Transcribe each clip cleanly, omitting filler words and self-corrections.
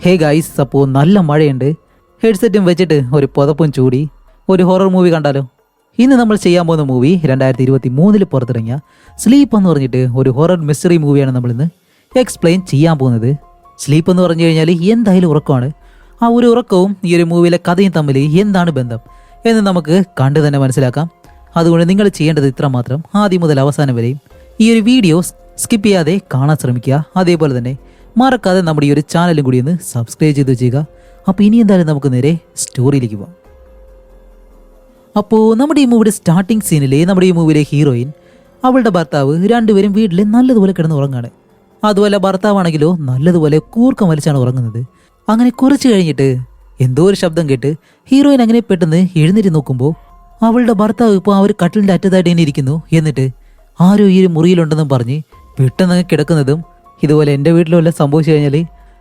Hey guys, അപ്പോൾ നല്ല മഴയുണ്ട്. ഹെഡ്സെറ്റും വെച്ചിട്ട് ഒരു പുതപ്പും ചൂടി ഒരു ഹൊറർ മൂവി കണ്ടാലോ? ഇന്ന് നമ്മൾ ചെയ്യാൻ പോകുന്ന മൂവി 2023 പുറത്തിറങ്ങിയ സ്ലീപ്പ് എന്ന് പറഞ്ഞിട്ട് ഒരു ഹൊറർ മിസ്റ്ററി മൂവിയാണ് നമ്മളിന്ന് എക്സ്പ്ലെയിൻ ചെയ്യാൻ പോകുന്നത്. സ്ലീപ്പ് എന്ന് പറഞ്ഞു കഴിഞ്ഞാൽ എന്തായാലും ഉറക്കമാണ്. ആ ഒരു ഉറക്കവും ഈ ഒരു മൂവിയിലെ കഥയും തമ്മിൽ എന്താണ് ബന്ധം എന്ന് നമുക്ക് കണ്ടു തന്നെ മനസ്സിലാക്കാം. അതുകൊണ്ട് നിങ്ങൾ ചെയ്യേണ്ടത് ഇത്ര മാത്രം: ആദ്യം മുതൽ അവസാനം വരെയും ഈ ഒരു വീഡിയോ സ്കിപ്പ് ചെയ്യാതെ കാണാൻ ശ്രമിക്കുക. അതേപോലെ തന്നെ മറക്കാതെ നമ്മുടെ ഈ ഒരു ചാനലും കൂടി ഒന്ന് സബ്സ്ക്രൈബ് ചെയ്ത് വെച്ചേക്കുക. അപ്പോൾ ഇനി എന്തായാലും നമുക്ക് നേരെ സ്റ്റോറിയിലേക്ക് പോകാം. അപ്പോൾ നമ്മുടെ ഈ മൂവിയുടെ സ്റ്റാർട്ടിങ് സീനിൽ നമ്മുടെ ഈ മൂവിയിലെ ഹീറോയിൻ അവളുടെ ഭർത്താവ് രണ്ടുപേരും വീട്ടിൽ നല്ലതുപോലെ കിടന്ന് ഉറങ്ങാണ്. അതുപോലെ ഭർത്താവാണെങ്കിലോ നല്ലതുപോലെ കൂർക്കം വലിച്ചാണ് ഉറങ്ങുന്നത്. അങ്ങനെ കുറച്ച് കഴിഞ്ഞിട്ട് എന്തോ ഒരു ശബ്ദം കേട്ട് ഹീറോയിൻ അങ്ങനെ പെട്ടെന്ന് എഴുന്നേറ്റ് നോക്കുമ്പോൾ അവളുടെ ഭർത്താവ് ഇപ്പോൾ ആ ഒരു കട്ടിലിൻ്റെ അറ്റത്തായിട്ട് തന്നെ ഇരിക്കുന്നു. എന്നിട്ട് ആരോ ഈ ഒരു മുറിയിലുണ്ടെന്നും പറഞ്ഞ് പെട്ടെന്ന് കിടക്കുന്നതും, ഇതുപോലെ എൻ്റെ വീട്ടിൽ വല്ല സംഭവിച്ചു കഴിഞ്ഞാൽ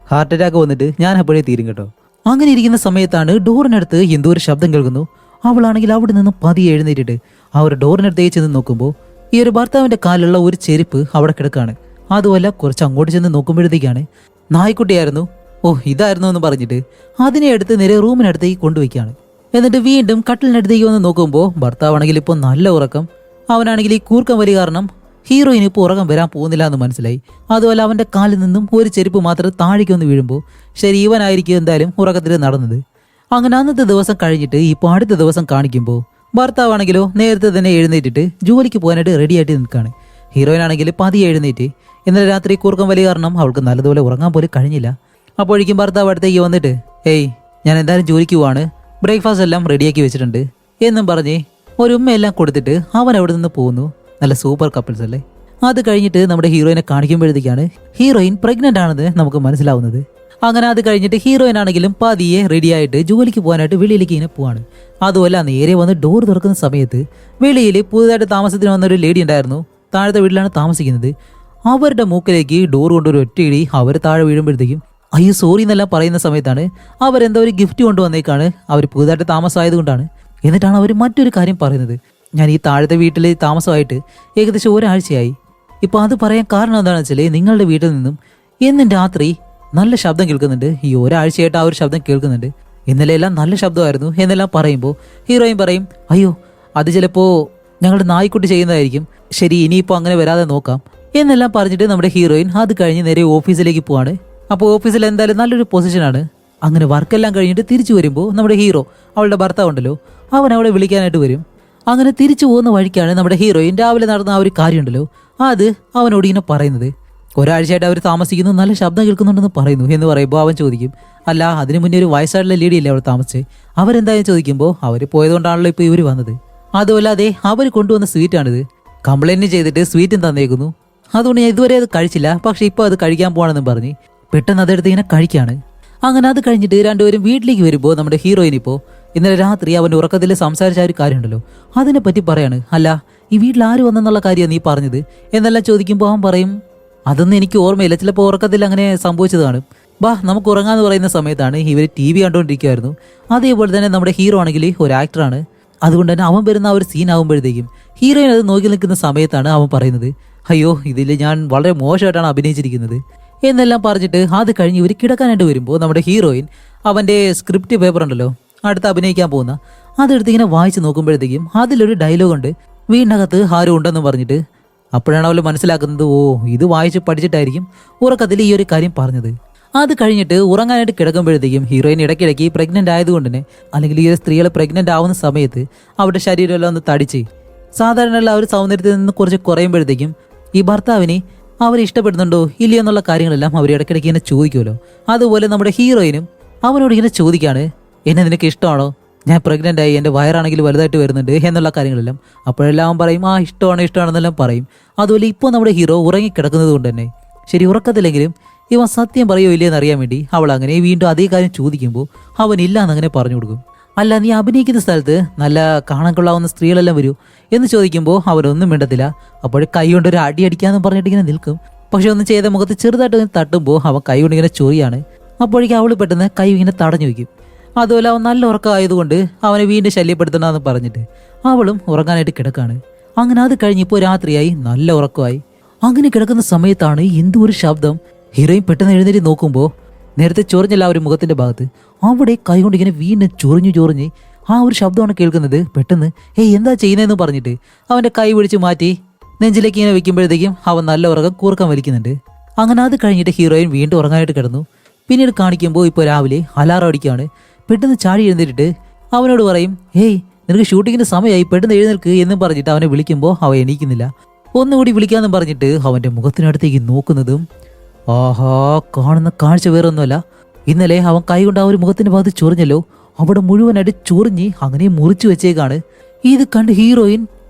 ഹാർട്ട് അറ്റാക്ക് വന്നിട്ട് ഞാൻ അപ്പോഴേ തീരും കേട്ടോ. അങ്ങനെ ഇരിക്കുന്ന സമയത്താണ് ഡോറിനടുത്ത് എന്തോ ഒരു ശബ്ദം കേൾക്കുന്നു. അവളാണെങ്കിൽ അവിടെ നിന്ന് പതിയെ എഴുന്നേറ്റിട്ട് ആ ഒരു ഡോറിനടുത്തേക്ക് ചെന്ന് നോക്കുമ്പോൾ ഈ ഒരു ഭർത്താവിൻ്റെ കാലുള്ള ഒരു ചെരുപ്പ് അവിടെ കിടക്കാണ്. അതുമല്ല കുറച്ച് അങ്ങോട്ട് ചെന്ന് നോക്കുമ്പോഴത്തേക്കാണ് നായ്ക്കുട്ടിയായിരുന്നു. ഓ, ഇതായിരുന്നു എന്ന് പറഞ്ഞിട്ട് അതിനെ എടുത്ത് നേരെ റൂമിനടുത്തേക്ക് കൊണ്ടുവയ്ക്കുകയാണ്. എന്നിട്ട് വീണ്ടും കട്ടിലിനടുത്തേക്ക് വന്ന് നോക്കുമ്പോൾ ഭർത്താവാണെങ്കിൽ ഇപ്പോൾ നല്ല ഉറക്കം. അവനാണെങ്കിൽ ഈ കൂർക്കം വലി കാരണം ഹീറോയിന് ഇപ്പോൾ ഉറക്കം വരാൻ പോകുന്നില്ല എന്ന് മനസ്സിലായി. അതുപോലെ അവൻ്റെ കാലിൽ നിന്നും ഒരു ചെരുപ്പ് മാത്രം താഴേക്ക് വന്ന് വീഴുമ്പോൾ ശരി, ഇവനായിരിക്കും എന്തായാലും ഉറക്കത്തിൽ നടന്നത്. അങ്ങനെ അന്നത്തെ ദിവസം കഴിഞ്ഞിട്ട് ഇപ്പോൾ അടുത്ത ദിവസം കാണിക്കുമ്പോൾ ഭർത്താവാണെങ്കിലോ നേരത്തെ തന്നെ എഴുന്നേറ്റിട്ട് ജോലിക്ക് പോകാനായിട്ട് റെഡിയായിട്ട് നിൽക്കുകയാണ്. ഹീറോയിനാണെങ്കിൽ പതിയെ എഴുന്നേറ്റ് ഇന്നലെ രാത്രി കൂർക്കം വലി കാരണം അവൾക്ക് നല്ലതുപോലെ ഉറങ്ങാൻ പോലും കഴിഞ്ഞില്ല. അപ്പോഴേക്കും ഭർത്താവ് അടുത്തേക്ക് വന്നിട്ട്, ഏയ് ഞാൻ എന്തായാലും ജോലിക്ക് പോവാണ്, ബ്രേക്ക്ഫാസ്റ്റ് എല്ലാം റെഡിയാക്കി വെച്ചിട്ടുണ്ട് എന്നും പറഞ്ഞ് ഒരു ഉമ്മയെല്ലാം കൊടുത്തിട്ട് അവൻ അവിടെ നിന്ന് പോകുന്നു. നല്ല സൂപ്പർ കപ്പിൾസ് അല്ലേ? അത് കഴിഞ്ഞിട്ട് നമ്മുടെ ഹീറോയിനെ കാണിക്കുമ്പോഴത്തേക്കാണ് ഹീറോയിൻ പ്രഗ്നന്റ് ആണെന്ന് നമുക്ക് മനസ്സിലാവുന്നത്. അങ്ങനെ അത് കഴിഞ്ഞിട്ട് ഹീറോയിൻ ആണെങ്കിലും പതിയെ റെഡിയായിട്ട് ജോലിക്ക് പോകാനായിട്ട് വെളിയിലേക്ക് ഇങ്ങനെ പോവാണ്. അതുമല്ല നേരെ വന്ന് ഡോർ തുറക്കുന്ന സമയത്ത് വെളിയിൽ പുതുതായിട്ട് താമസത്തിന് വന്ന ഒരു ലേഡി ഉണ്ടായിരുന്നു. താഴത്തെ വീട്ടിലാണ് താമസിക്കുന്നത്. അവരുടെ മൂക്കിലേക്ക് ഡോർ കൊണ്ടൊരു ഒറ്റയിടി അവർ താഴെ വീഴുമ്പോഴത്തേക്കും അയ്യോ സോറി എന്നെല്ലാം പറയുന്ന സമയത്താണ് അവരെന്തോ ഒരു ഗിഫ്റ്റ് കൊണ്ടുവന്നേക്കാണ്. അവർ പുതുതായിട്ട് താമസമായത് കൊണ്ടാണ്. എന്നിട്ടാണ് അവർ മറ്റൊരു കാര്യം പറയുന്നത്: ഞാൻ ഈ താഴത്തെ വീട്ടിൽ താമസമായിട്ട് ഏകദേശം ഒരാഴ്ചയായി. ഇപ്പോൾ അത് പറയാൻ കാരണം എന്താണെന്ന് വെച്ചാൽ നിങ്ങളുടെ വീട്ടിൽ നിന്നും എന്നും രാത്രി നല്ല ശബ്ദം കേൾക്കുന്നുണ്ട്. ഈ ഒരാഴ്ചയായിട്ട് ആ ഒരു ശബ്ദം കേൾക്കുന്നുണ്ട്. ഇന്നലെ എല്ലാം നല്ല ശബ്ദമായിരുന്നു എന്നെല്ലാം പറയുമ്പോൾ ഹീറോയിൻ പറയും, അയ്യോ അത് ചിലപ്പോൾ ഞങ്ങളുടെ നായ്ക്കുട്ടി ചെയ്യുന്നതായിരിക്കും, ശരി ഇനിയിപ്പോൾ അങ്ങനെ വരാതെ നോക്കാം എന്നെല്ലാം പറഞ്ഞിട്ട് നമ്മുടെ ഹീറോയിൻ അത് കഴിഞ്ഞ് നേരെ ഓഫീസിലേക്ക് പോവാണ്. അപ്പോൾ ഓഫീസിൽ എന്തായാലും നല്ലൊരു പൊസിഷനാണ്. അങ്ങനെ വർക്കെല്ലാം കഴിഞ്ഞിട്ട് തിരിച്ചു വരുമ്പോൾ നമ്മുടെ ഹീറോ അവളുടെ ഭർത്താവുണ്ടല്ലോ അവൻ അവളെ വിളിക്കാനായിട്ട് വരും. അങ്ങനെ തിരിച്ചു പോകുന്ന വഴിക്കാണ് നമ്മുടെ ഹീറോയിൻ രാവിലെ നടന്ന ആ ഒരു കാര്യമുണ്ടല്ലോ അത് അവനോട് ഇങ്ങനെ പറയുന്നത്. ഒരാഴ്ചയായിട്ട് അവർ താമസിക്കുന്നു, നല്ല ശബ്ദം കേൾക്കുന്നുണ്ടെന്ന് പറയുന്നു എന്ന് പറയുമ്പോൾ അവൻ ചോദിക്കും, അല്ല അതിന് മുന്നേ ഒരു വയസ്സായിട്ടുള്ള ലേഡിയല്ലേ അവൾ താമസിച്ചേ, അവരെന്തായാലും ചോദിക്കുമ്പോൾ അവർ പോയതുകൊണ്ടാണല്ലോ ഇപ്പോൾ ഇവർ വന്നത്. അതുമല്ലാതെ അവർ കൊണ്ടുവന്ന സ്വീറ്റാണിത്, കംപ്ലൈൻറ്റ് ചെയ്തിട്ട് സ്വീറ്റും തന്നേക്കുന്നു. അതുകൊണ്ട് ഞാൻ ഇതുവരെ അത് കഴിച്ചില്ല, പക്ഷെ ഇപ്പോൾ അത് കഴിക്കാൻ പോകണമെന്നും പറഞ്ഞ് പെട്ടെന്ന് അതെടുത്ത് ഇങ്ങനെ കഴിക്കുകയാണ്. അങ്ങനെ അത് കഴിഞ്ഞിട്ട് രണ്ടുപേരും വീട്ടിലേക്ക് വരുമ്പോൾ നമ്മുടെ ഹീറോയിൻ ഇപ്പോൾ ഇന്നലെ രാത്രി അവൻ്റെ ഉറക്കത്തിൽ സംസാരിച്ച ഒരു കാര്യമുണ്ടല്ലോ അതിനെപ്പറ്റി പറയാണ്. അല്ല ഈ വീട്ടിൽ ആര് വന്നെന്നുള്ള കാര്യമാണ് നീ പറഞ്ഞത് എന്നെല്ലാം ചോദിക്കുമ്പോൾ അവൻ പറയും, അതൊന്നും എനിക്ക് ഓർമ്മയില്ല, ചിലപ്പോൾ ഉറക്കത്തിൽ അങ്ങനെ സംഭവിച്ചതാണ്, ബാ നമുക്ക് ഉറങ്ങാന്ന് പറയുന്ന സമയത്താണ് ഇവർ TV കണ്ടുകൊണ്ടിരിക്കുമായിരുന്നു. അതേപോലെ തന്നെ നമ്മുടെ ഹീറോ ആണെങ്കിൽ ഒരു ആക്ടറാണ്. അതുകൊണ്ട് തന്നെ അവൻ വരുന്ന ആ ഒരു സീൻ ആകുമ്പോഴത്തേക്കും ഹീറോയിൻ അത് നോക്കി നിൽക്കുന്ന സമയത്താണ് അവൻ പറയുന്നത്, അയ്യോ ഇതിൽ ഞാൻ വളരെ മോശമായിട്ടാണ് അഭിനയിച്ചിരിക്കുന്നത് എന്നെല്ലാം പറഞ്ഞിട്ട് അത് കഴിഞ്ഞ് ഇവർ കിടക്കാനായിട്ട് വരുമ്പോൾ നമ്മുടെ ഹീറോയിൻ അവൻ്റെ സ്ക്രിപ്റ്റ് പേപ്പർ ഉണ്ടല്ലോ അടുത്ത് അഭിനയിക്കാൻ പോകുന്ന അതെടുത്ത് ഇങ്ങനെ വായിച്ച് നോക്കുമ്പോഴത്തേക്കും അതിലൊരു ഡയലോഗ് ഉണ്ട്, വീടിനകത്ത് ആരും ഉണ്ടെന്ന് പറഞ്ഞിട്ട്. അപ്പോഴാണ് അവൾ മനസ്സിലാക്കുന്നത്, ഓ ഇത് വായിച്ച് പഠിച്ചിട്ടായിരിക്കും ഉറക്കത്തിൽ ഈ ഒരു കാര്യം പറഞ്ഞത്. അത് കഴിഞ്ഞിട്ട് ഉറങ്ങാനായിട്ട് കിടക്കുമ്പോഴത്തേക്കും ഹീറോയിൻ ഇടയ്ക്കിടയ്ക്ക് പ്രഗ്നൻ്റ് ആയതുകൊണ്ട് തന്നെ, അല്ലെങ്കിൽ ഈ ഒരു സ്ത്രീകൾ പ്രഗ്നൻ്റ് ആവുന്ന സമയത്ത് അവരുടെ ശരീരമെല്ലാം ഒന്ന് തടിച്ച് സാധാരണയുള്ള ആ ഒരു സൗന്ദര്യത്തിൽ നിന്ന് കുറച്ച് കുറയുമ്പോഴത്തേക്കും ഈ ഭർത്താവിനെ അവർ ഇഷ്ടപ്പെടുന്നുണ്ടോ ഇല്ലയോ എന്നുള്ള കാര്യങ്ങളെല്ലാം അവർ ഇടയ്ക്കിടയ്ക്ക് ഇങ്ങനെ ചോദിക്കുമല്ലോ. അതുപോലെ നമ്മുടെ ഹീറോയിനും അവനോട് ഇങ്ങനെ ചോദിക്കുകയാണ്, എന്നെ നിനക്ക് ഇഷ്ടമാണോ, ഞാൻ പ്രഗ്നൻ്റ് ആയി, എൻ്റെ വയറാണെങ്കിൽ വലുതായിട്ട് വരുന്നുണ്ട് എന്നുള്ള കാര്യങ്ങളെല്ലാം. അപ്പോഴെല്ലാം അവൻ പറയും, ആ ഇഷ്ടമാണെന്നെല്ലാം പറയും. അതുപോലെ ഇപ്പോൾ നമ്മുടെ ഹീറോ ഉറങ്ങിക്കിടക്കുന്നത് കൊണ്ട് തന്നെ ശരി ഉറക്കത്തില്ലെങ്കിലും ഇവൻ സത്യം പറയുമോ ഇല്ലയെന്ന് അറിയാൻ വേണ്ടി അവൾ അങ്ങനെ വീണ്ടും അതേ കാര്യം ചോദിക്കുമ്പോൾ അവൻ ഇല്ല എന്നങ്ങനെ പറഞ്ഞു കൊടുക്കും. അല്ല നീ അഭിനയിക്കുന്ന സ്ഥലത്ത് നല്ല കാണാൻ കൊള്ളാവുന്ന സ്ത്രീകളെല്ലാം വരൂ എന്ന് ചോദിക്കുമ്പോൾ അവരൊന്നും മിണ്ടത്തില്ല. അപ്പോൾ കൈ കൊണ്ട് ഒരു അടി അടിക്കാമെന്ന് പറഞ്ഞിട്ട് ഇങ്ങനെ നിൽക്കും. പക്ഷെ ഒന്നും ചെയ്ത മുഖത്ത് ചെറുതായിട്ട് തട്ടുമ്പോൾ അവൻ കൈ കൊണ്ട് ഇങ്ങനെ ചൊറിയാണ്. അപ്പോഴേക്കും അവൾ പെട്ടെന്ന് കൈ ഇങ്ങനെ തടഞ്ഞു വയ്ക്കും. അതുപോലെ അവൻ നല്ല ഉറക്കമായതുകൊണ്ട് അവനെ വീണ്ടും ശല്യപ്പെടുത്തണമെന്ന് പറഞ്ഞിട്ട് അവളും ഉറങ്ങാനായിട്ട് കിടക്കാണ്. അങ്ങനെ അത് കഴിഞ്ഞിപ്പോൾ രാത്രിയായി, നല്ല ഉറക്കമായി. അങ്ങനെ കിടക്കുന്ന സമയത്താണ് എന്തോ ഒരു ശബ്ദം. ഹീറോയിൻ പെട്ടെന്ന് എഴുന്നേറ്റ് നോക്കുമ്പോൾ നേരത്തെ ചൊറിഞ്ഞല്ല ആ ഒരു മുഖത്തിന്റെ ഭാഗത്ത്, അവിടെ കൈകൊണ്ട് ഇങ്ങനെ വീണ്ടും ചൊറിഞ്ഞ് ആ ഒരു ശബ്ദമാണ് കേൾക്കുന്നത്. പെട്ടെന്ന് എന്താ ചെയ്യുന്നതെന്ന് പറഞ്ഞിട്ട് അവന്റെ കൈ പിടിച്ച് മാറ്റി നെഞ്ചിലേക്ക് ഇങ്ങനെ വെക്കുമ്പോഴത്തേക്കും അവൻ നല്ല ഉറക്കം കൂർക്കം വലിക്കുന്നുണ്ട്. അങ്ങനെ അത് കഴിഞ്ഞിട്ട് ഹീറോയിൻ വീണ്ടും ഉറങ്ങാനായിട്ട് കിടന്നു. പിന്നീട് കാണിക്കുമ്പോൾ ഇപ്പോൾ രാവിലെ അലാറം അടിക്കുകയാണ്. പെട്ടെന്ന് ചാടി എഴുന്നേറ്റിട്ട് അവനോട് പറയും, നിനക്ക് ഷൂട്ടിങ്ങിന്റെ സമയമായി, പെട്ടെന്ന് എഴുന്നേൽക്ക് എന്നും പറഞ്ഞിട്ട് അവനെ വിളിക്കുമ്പോൾ അവൻ എണീക്കുന്നില്ല. ഒന്നുകൂടി വിളിക്കാമെന്നും പറഞ്ഞിട്ട് അവന്റെ മുഖത്തിനടുത്തേക്ക് നോക്കുന്നതും ആഹാ, കാണുന്ന കാഴ്ച വേറൊന്നുമല്ല. ഇന്നലെ അവൻ കൈകൊണ്ട് ആ ഒരു മുഖത്തിന്റെ ഭാഗത്ത് ചൊറിഞ്ഞല്ലോ, അവിടെ മുഴുവനായിട്ട് ചൊറിഞ്ഞ് അങ്ങനെ മുറിച്ചു വെച്ചേക്കാണ്. ഇത് കണ്ട് ഹീറോയിൻ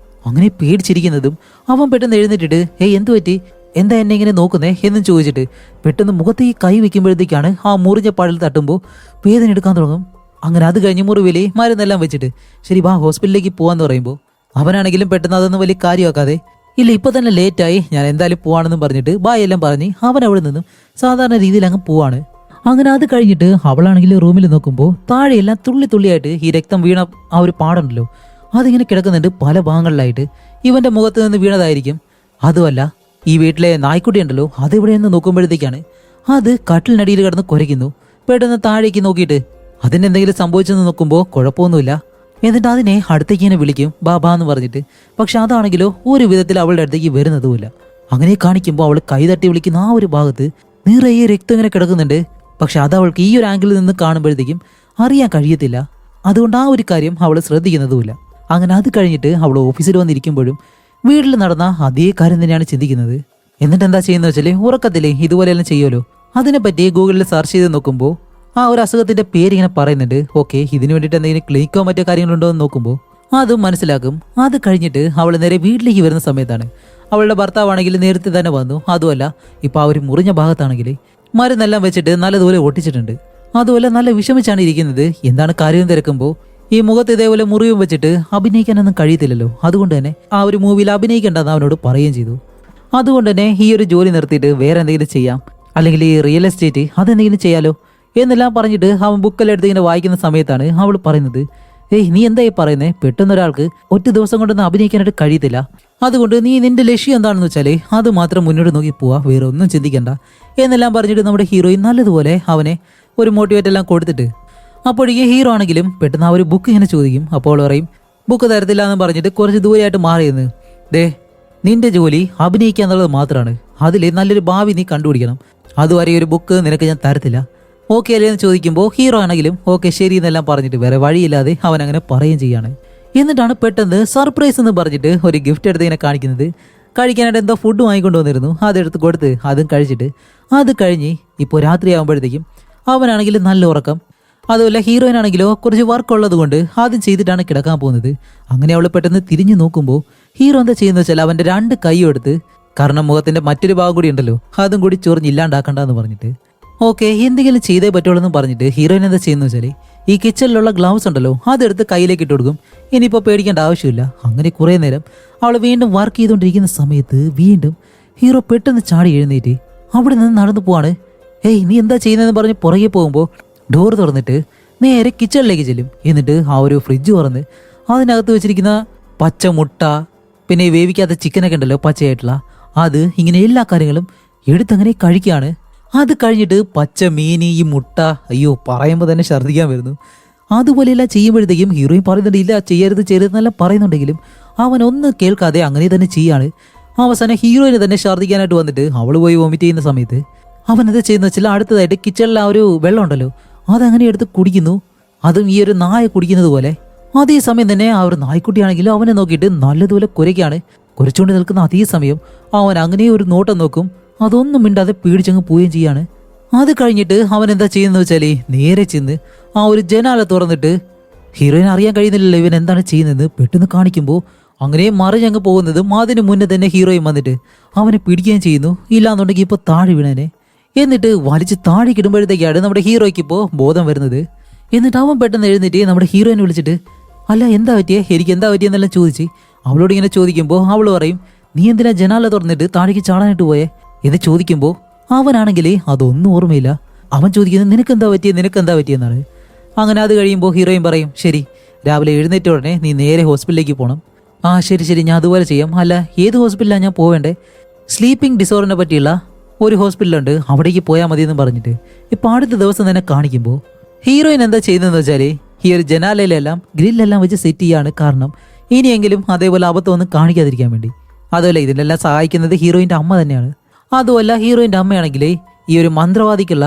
അങ്ങനെ പേടിച്ചിരിക്കുന്നതും അവൻ പെട്ടെന്ന് എഴുന്നേറ്റിട്ട് എന്തു പറ്റി, എന്താ എന്നെ ഇങ്ങനെ നോക്കുന്നേ എന്നും ചോദിച്ചിട്ട് പെട്ടെന്ന് മുഖത്ത് ഈ കൈ വെക്കുമ്പോഴത്തേക്കാണ് ആ മുറിഞ്ഞ പാടിൽ തട്ടുമ്പോൾ വേദന എടുക്കാൻ തുടങ്ങും. അങ്ങനെ അത് കഴിഞ്ഞ് മുറിവിലെ മരുന്നെല്ലാം വെച്ചിട്ട് ശരി വാ ഹോസ്പിറ്റലിലേക്ക് പോവാന്ന് പറയുമ്പോൾ അവനാണെങ്കിലും പെട്ടെന്ന് അതൊന്നും വലിയ കാര്യമാക്കാതെ ഇല്ല ഇപ്പൊ തന്നെ ലേറ്റായി, ഞാൻ എന്തായാലും പോവാണെന്നും പറഞ്ഞിട്ട് ബായ് എല്ലാം പറഞ്ഞ് അവൻ അവിടെ നിന്നും സാധാരണ രീതിയിൽ അങ്ങ് പോവാണ്. അങ്ങനെ അത് കഴിഞ്ഞിട്ട് അവളാണെങ്കിൽ റൂമിൽ നോക്കുമ്പോൾ താഴെയെല്ലാം തുള്ളിയായിട്ട് ഈ രക്തം വീണ ആ ഒരു പാടുണ്ടല്ലോ അതിങ്ങനെ കിടക്കുന്നുണ്ട് പല ഭാഗങ്ങളിലായിട്ട്. ഇവന്റെ മുഖത്ത് നിന്ന് വീണതായിരിക്കും. അതുമല്ല, ഈ വീട്ടിലെ നായ്ക്കുട്ടി ഉണ്ടല്ലോ അതെവിടെയെന്ന് നോക്കുമ്പോഴത്തേക്കാണ് അത് കട്ടിലിനടിയിൽ കിടന്ന് കുരയ്ക്കുന്നു. പെട്ടെന്ന് താഴേക്ക് നോക്കിയിട്ട് അതിനെന്തെങ്കിലും സംഭവിച്ചെന്ന് നോക്കുമ്പോൾ കുഴപ്പമൊന്നുമില്ല. എന്നിട്ട് അതിനെ അടുത്തേക്ക് ഇങ്ങനെ വിളിക്കും ബാബാ എന്ന് പറഞ്ഞിട്ട്. പക്ഷെ അതാണെങ്കിലോ ഒരു വിധത്തിൽ അവളുടെ അടുത്തേക്ക് വരുന്നതുമില്ല. അങ്ങനെ കാണിക്കുമ്പോൾ അവൾ കൈതട്ടി വിളിക്കുന്ന ആ ഒരു ഭാഗത്ത് നിറയെ രക്തം ഇങ്ങനെ കിടക്കുന്നുണ്ട്. പക്ഷെ അത് അവൾക്ക് ഈ ഒരു ആംഗിളിൽ നിന്ന് കാണുമ്പോഴത്തേക്കും അറിയാൻ കഴിയത്തില്ല. അതുകൊണ്ട് ആ ഒരു കാര്യം അവൾ ശ്രദ്ധിക്കുന്നതുമില്ല. അങ്ങനെ അത് കഴിഞ്ഞിട്ട് അവൾ ഓഫീസിൽ വന്നിരിക്കുമ്പോഴും വീട്ടിൽ നടന്ന അതേ കാര്യം തന്നെയാണ് ചിന്തിക്കുന്നത്. എന്നിട്ട് എന്താ ചെയ്യുന്നത് വെച്ചാൽ ഉറക്കത്തില്ലേ ഇതുപോലെയെല്ലാം ചെയ്യുമല്ലോ, അതിനെപ്പറ്റി ഗൂഗിളിൽ സെർച്ച് ചെയ്ത് നോക്കുമ്പോൾ ആ ഒരു അസുഖത്തിന്റെ പേര് ഇങ്ങനെ പറയുന്നുണ്ട്. ഓക്കെ, ഇതിനു വേണ്ടിയിട്ട് എന്തെങ്കിലും ക്ലിനിക്കോ മറ്റോ കാര്യങ്ങളുണ്ടോ എന്ന് നോക്കുമ്പോൾ അതും മനസ്സിലാക്കും. അത് കഴിഞ്ഞിട്ട് അവൾ നേരെ വീട്ടിലേക്ക് വരുന്ന സമയത്താണ് അവളുടെ ഭർത്താവാണെങ്കിൽ നേരത്തെ തന്നെ വന്നു. അതുമല്ല ഇപ്പൊ ആ ഒരു മുറിഞ്ഞ ഭാഗത്താണെങ്കിൽ മരുന്നെല്ലാം വെച്ചിട്ട് നല്ലതുപോലെ ഒട്ടിച്ചിട്ടുണ്ട്. അതുപോലെ നല്ല വിഷമിച്ചാണ് ഇരിക്കുന്നത്. എന്താണ് കാര്യം തിരക്കുമ്പോൾ ഈ മുഖത്ത് ഇതേപോലെ മുറിവും വെച്ചിട്ട് അഭിനയിക്കാനൊന്നും കഴിയത്തില്ലല്ലോ. അതുകൊണ്ട് തന്നെ ആ ഒരു മൂവിയിൽ അഭിനയിക്കേണ്ടെന്ന് അവനോട് പറയുകയും ചെയ്തു. അതുകൊണ്ട് തന്നെ ഈ ഒരു ജോലി നിർത്തിയിട്ട് വേറെ എന്തെങ്കിലും ചെയ്യാം, അല്ലെങ്കിൽ ഈ റിയൽ എസ്റ്റേറ്റ് അതെന്തെങ്കിലും ചെയ്യാലോ എന്നെല്ലാം പറഞ്ഞിട്ട് അവൻ ബുക്കെല്ലാം എടുത്ത് ഇങ്ങനെ വായിക്കുന്ന സമയത്താണ് അവൾ പറയുന്നത്, നീ എന്തായി പറയുന്നേ, പെട്ടെന്നൊരാൾക്ക് ഒറ്റ ദിവസം കൊണ്ടൊന്നും അഭിനയിക്കാനായിട്ട് കഴിയത്തില്ല. അതുകൊണ്ട് നീ നിന്റെ ലക്ഷ്യം എന്താണെന്ന് വെച്ചാലേ അത് മാത്രം മുന്നോട്ട് നോക്കി പോവാ, വേറെ ഒന്നും ചിന്തിക്കണ്ട എന്നെല്ലാം പറഞ്ഞിട്ട് നമ്മുടെ ഹീറോയിൻ നല്ലതുപോലെ അവനെ ഒരു മോട്ടിവേറ്റ് എല്ലാം കൊടുത്തിട്ട് അപ്പോഴേക്കും ഹീറോ ആണെങ്കിലും പെട്ടെന്ന് ആ ഒരു ബുക്ക് ഇങ്ങനെ ചോദിക്കും. അപ്പോൾ പറയും ബുക്ക് തരത്തില്ല എന്ന് പറഞ്ഞിട്ട് കുറച്ച് ദൂരെയായിട്ട് മാറിയെന്ന്. നിന്റെ ജോലി അഭിനയിക്കുക എന്നുള്ളത് മാത്രമാണ്, അതിൽ നല്ലൊരു ഭാവി നീ കണ്ടുപിടിക്കണം, അതുവരെ ഒരു ബുക്ക് നിനക്ക് ഞാൻ തരത്തില്ല, ഓക്കെ അല്ലേ എന്ന് ചോദിക്കുമ്പോൾ ഹീറോ ആണെങ്കിലും ഓക്കെ ശരി എന്നെല്ലാം പറഞ്ഞിട്ട് വേറെ വഴിയില്ലാതെ അവൻ അങ്ങനെ പറയുകയും ചെയ്യാണ്. എന്നിട്ടാണ് പെട്ടെന്ന് സർപ്രൈസ് എന്ന് പറഞ്ഞിട്ട് ഒരു ഗിഫ്റ്റ് എടുത്ത് ഇങ്ങനെ കാണിക്കുന്നത്. കഴിക്കാനായിട്ട് എന്തോ ഫുഡ് വാങ്ങിക്കൊണ്ട് വന്നിരുന്നു, അതെടുത്ത് കൊടുത്ത് അതും കഴിച്ചിട്ട് അത് കഴിഞ്ഞ് ഇപ്പോൾ രാത്രി ആകുമ്പോഴത്തേക്കും അവനാണെങ്കിലും നല്ല ഉറക്കം. അതുമല്ല ഹീറോയിൻ ആണെങ്കിലോ കുറച്ച് വർക്ക് ഉള്ളത് കൊണ്ട് ആദ്യം ചെയ്തിട്ടാണ് കിടക്കാൻ പോകുന്നത്. അങ്ങനെ അവൾ പെട്ടെന്ന് തിരിഞ്ഞു നോക്കുമ്പോൾ ഹീറോ എന്താ ചെയ്യുന്നത് വെച്ചാൽ അവൻ്റെ 2 കൈയും എടുത്ത്, കാരണം മുഖത്തിന്റെ മറ്റൊരു ഭാഗം കൂടി ഉണ്ടല്ലോ അതും കൂടി ചൊറിഞ്ഞില്ലാണ്ടാക്കണ്ടെന്ന് പറഞ്ഞിട്ട് ഓക്കെ എന്തെങ്കിലും ചെയ്തേ പറ്റുള്ളൂ എന്ന് പറഞ്ഞിട്ട് ഹീറോയിൻ എന്താ ചെയ്യുന്നത് വെച്ചാൽ ഈ കിച്ചണിലുള്ള ഗ്ലൗസ് ഉണ്ടല്ലോ അതെടുത്ത് കയ്യിലേക്ക് ഇട്ട് കൊടുക്കും. ഇനിയിപ്പോൾ പേടിക്കേണ്ട ആവശ്യമില്ല. അങ്ങനെ കുറേ നേരം അവൾ വീണ്ടും വർക്ക് ചെയ്തുകൊണ്ടിരിക്കുന്ന സമയത്ത് വീണ്ടും ഹീറോ പെട്ടെന്ന് ചാടി എഴുന്നേറ്റ് അവിടെ നിന്ന് നടന്നു പോവാണ്. നീ എന്താ ചെയ്യുന്നതെന്ന് പറഞ്ഞ് പുറകെ പോകുമ്പോൾ ഡോർ തുറന്നിട്ട് നേരെ കിച്ചണിലേക്ക് ചെല്ലും. എന്നിട്ട് ആ ഒരു ഫ്രിഡ്ജ് തുറന്ന് അതിനകത്ത് വെച്ചിരിക്കുന്ന പച്ച മുട്ട, പിന്നെ വേവിക്കാത്ത ചിക്കനൊക്കെ ഉണ്ടല്ലോ പച്ചയായിട്ടുള്ള, അത് ഇങ്ങനെ എല്ലാ കാര്യങ്ങളും എടുത്തങ്ങനെ കഴിക്കുകയാണ്. അത് കഴിഞ്ഞിട്ട് പച്ച മീൻ, ഈ മുട്ട, അയ്യോ പറയുമ്പോൾ തന്നെ ഛർദ്ദിക്കാൻ വരുന്നു. അതുപോലെയെല്ലാം ചെയ്യുമ്പോഴത്തേക്കും ഹീറോയിൻ പറയുന്നുണ്ട് ഇല്ല ചെയ്യരുതെന്നെല്ലാം പറയുന്നുണ്ടെങ്കിലും അവൻ ഒന്നും കേൾക്കാതെ അങ്ങനെ തന്നെ ചെയ്യാണ്. അവസാനം ഹീറോയിന് തന്നെ ഛർദ്ദിക്കാനായിട്ട് വന്നിട്ട് അവൾ പോയി വോമിറ്റ് ചെയ്യുന്ന സമയത്ത് അവൻ എന്താ ചെയ്യുന്ന വെച്ചാൽ അടുത്തതായിട്ട് കിച്ചണിലെ ആ ഒരു വെള്ളം ഉണ്ടല്ലോ അതങ്ങനെ എടുത്ത് കുടിക്കുന്നു. അതും ഈ ഒരു നായ കുടിക്കുന്നത് പോലെ. അതേസമയം തന്നെ ആ ഒരു നായ്ക്കുട്ടിയാണെങ്കിലും അവനെ നോക്കിയിട്ട് നല്ലതുപോലെ കുരയ്ക്കാണ്. കുരച്ചുകൊണ്ട് നിൽക്കുന്ന അതേ സമയം അവൻ അങ്ങനെ ഒരു നോട്ടം നോക്കും, അതൊന്നും മിണ്ടാതെ പേടിച്ചങ്ങ് പോവുകയും ചെയ്യാണ്. അത് കഴിഞ്ഞിട്ട് അവൻ എന്താ ചെയ്യുന്നത് വെച്ചാൽ നേരെ ചെന്ന് ആ ഒരു ജനാല തുറന്നിട്ട് ഹീറോയിൻ അറിയാൻ കഴിയുന്നില്ലല്ലോ ഇവൻ എന്താണ് ചെയ്യുന്നത്. പെട്ടെന്ന് കാണിക്കുമ്പോൾ അങ്ങനെ മറിഞ്ഞങ്ങ് പോകുന്നതും അതിന് മുന്നേ തന്നെ ഹീറോയിൻ വന്നിട്ട് അവനെ പിടിക്കുകയും ചെയ്യുന്നു. ഇല്ലാന്നുണ്ടെങ്കിൽ ഇപ്പോൾ താഴെ വീണേനെ. എന്നിട്ട് വലിച്ച് താഴെ കിടുമ്പോഴത്തേക്കാണ് നമ്മുടെ ഹീറോയ്ക്ക് ഇപ്പോൾ ബോധം വരുന്നത്. എന്നിട്ട് അവൻ പെട്ടെന്ന് എഴുന്നേറ്റ് നമ്മുടെ ഹീറോയിനെ വിളിച്ചിട്ട് അല്ല എന്താ പറ്റിയേ, എനിക്ക് എന്താ പറ്റിയെന്നെല്ലാം ചോദിച്ച് അവളോട് ഇങ്ങനെ ചോദിക്കുമ്പോൾ അവൾ പറയും നീ എന്തിനാ ജനാല തുറന്നിട്ട് താഴേക്ക് ചാടാനായിട്ട് പോയേ എന്ന് ചോദിക്കുമ്പോൾ അവനാണെങ്കിൽ അതൊന്നും ഓർമ്മയില്ല. അവൻ ചോദിക്കുന്നത് നിനക്കെന്താ പറ്റിയെന്നാണ്. അങ്ങനെ അത് കഴിയുമ്പോൾ ഹീറോയിൻ പറയും ശരി രാവിലെ എഴുന്നേറ്റ ഉടനെ നീ നേരെ ഹോസ്പിറ്റലിലേക്ക് പോകണം. ശരി ഞാൻ അതുപോലെ ചെയ്യാം. അല്ല ഏത് ഹോസ്പിറ്റലിലാണ് ഞാൻ പോവേണ്ടേ? സ്ലീപ്പിംഗ് ഡിസോർഡറിനെ പറ്റിയുള്ള ഒരു ഹോസ്പിറ്റലുണ്ട്, അവിടേക്ക് പോയാൽ മതി എന്ന് പറഞ്ഞിട്ട് ഇപ്പൊ അടുത്ത ദിവസം തന്നെ കാണിക്കുമ്പോൾ ഹീറോയിൻ എന്താ ചെയ്യുന്നതെന്ന് വെച്ചാൽ ഈ ഒരു ജനാലയിലെല്ലാം ഗ്രില്ലെല്ലാം വെച്ച് സെറ്റ് ചെയ്യാണ്. കാരണം ഇനിയെങ്കിലും അതേപോലെ അബദ്ധമൊന്നും കാണിക്കാതിരിക്കാൻ വേണ്ടി. അതുപോലെ ഇതിനെല്ലാം സഹായിക്കുന്നത് ഹീറോയിൻ്റെ അമ്മ തന്നെയാണ്. അതുമല്ല ഹീറോയിൻ്റെ അമ്മയാണെങ്കിൽ ഈ ഒരു മന്ത്രവാദിക്കുള്ള